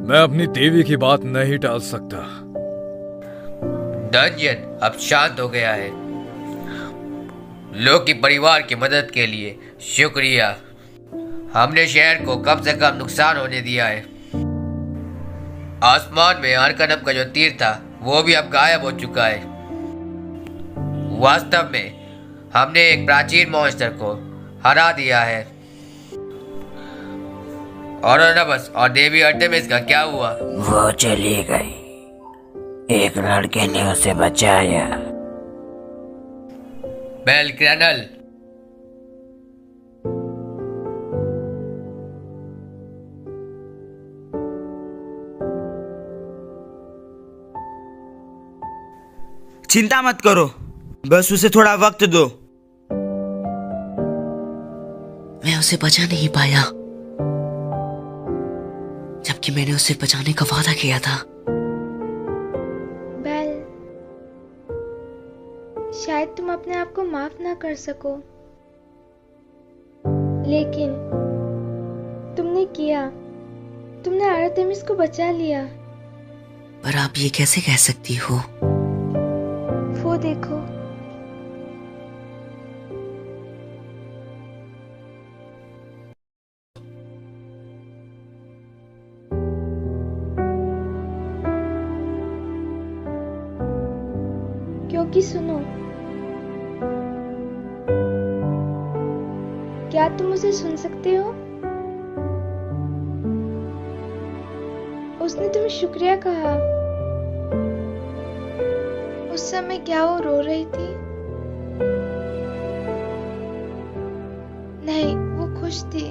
मैं अपनी देवी की बात नहीं टाल सकता। डंजन अब शांत हो गया है। लोग की परिवार की मदद के लिए शुक्रिया। हमने शहर को कम से कम नुकसान होने दिया है। आसमान में अर्कनम का जो तीर था वो भी अब गायब हो चुका है। वास्तव में हमने एक प्राचीन मॉन्स्टर को हरा दिया है। और ओरेनबस और देवी आर्टेमिस का क्या हुआ? वो चली गई, एक लड़के ने उसे बचाया। बेलग्रेनल, चिंता मत करो, बस उसे थोड़ा वक्त दो। मैं उसे बचा नहीं पाया, जबकि मैंने उसे बचाने का वादा किया था। बेल, शायद तुम अपने आप को माफ ना कर सको, लेकिन तुमने किया। तुमने आर्टेमिस को बचा लिया। पर आप ये कैसे कह सकती हो? वो देखो, क्योंकि सुनो, क्या तुम उसे सुन सकते हो? उसने तुम्हें शुक्रिया कहा। उस समय क्या वो रो रही थी? नहीं, वो खुश थी।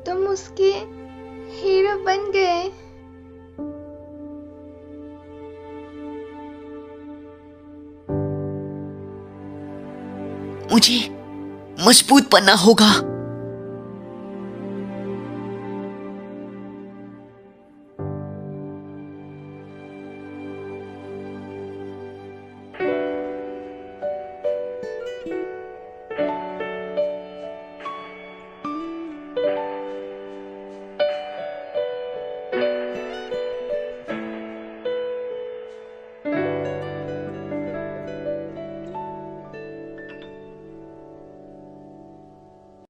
तुम उसके हीरो बन गए। मुझे मजबूत बनना होगा।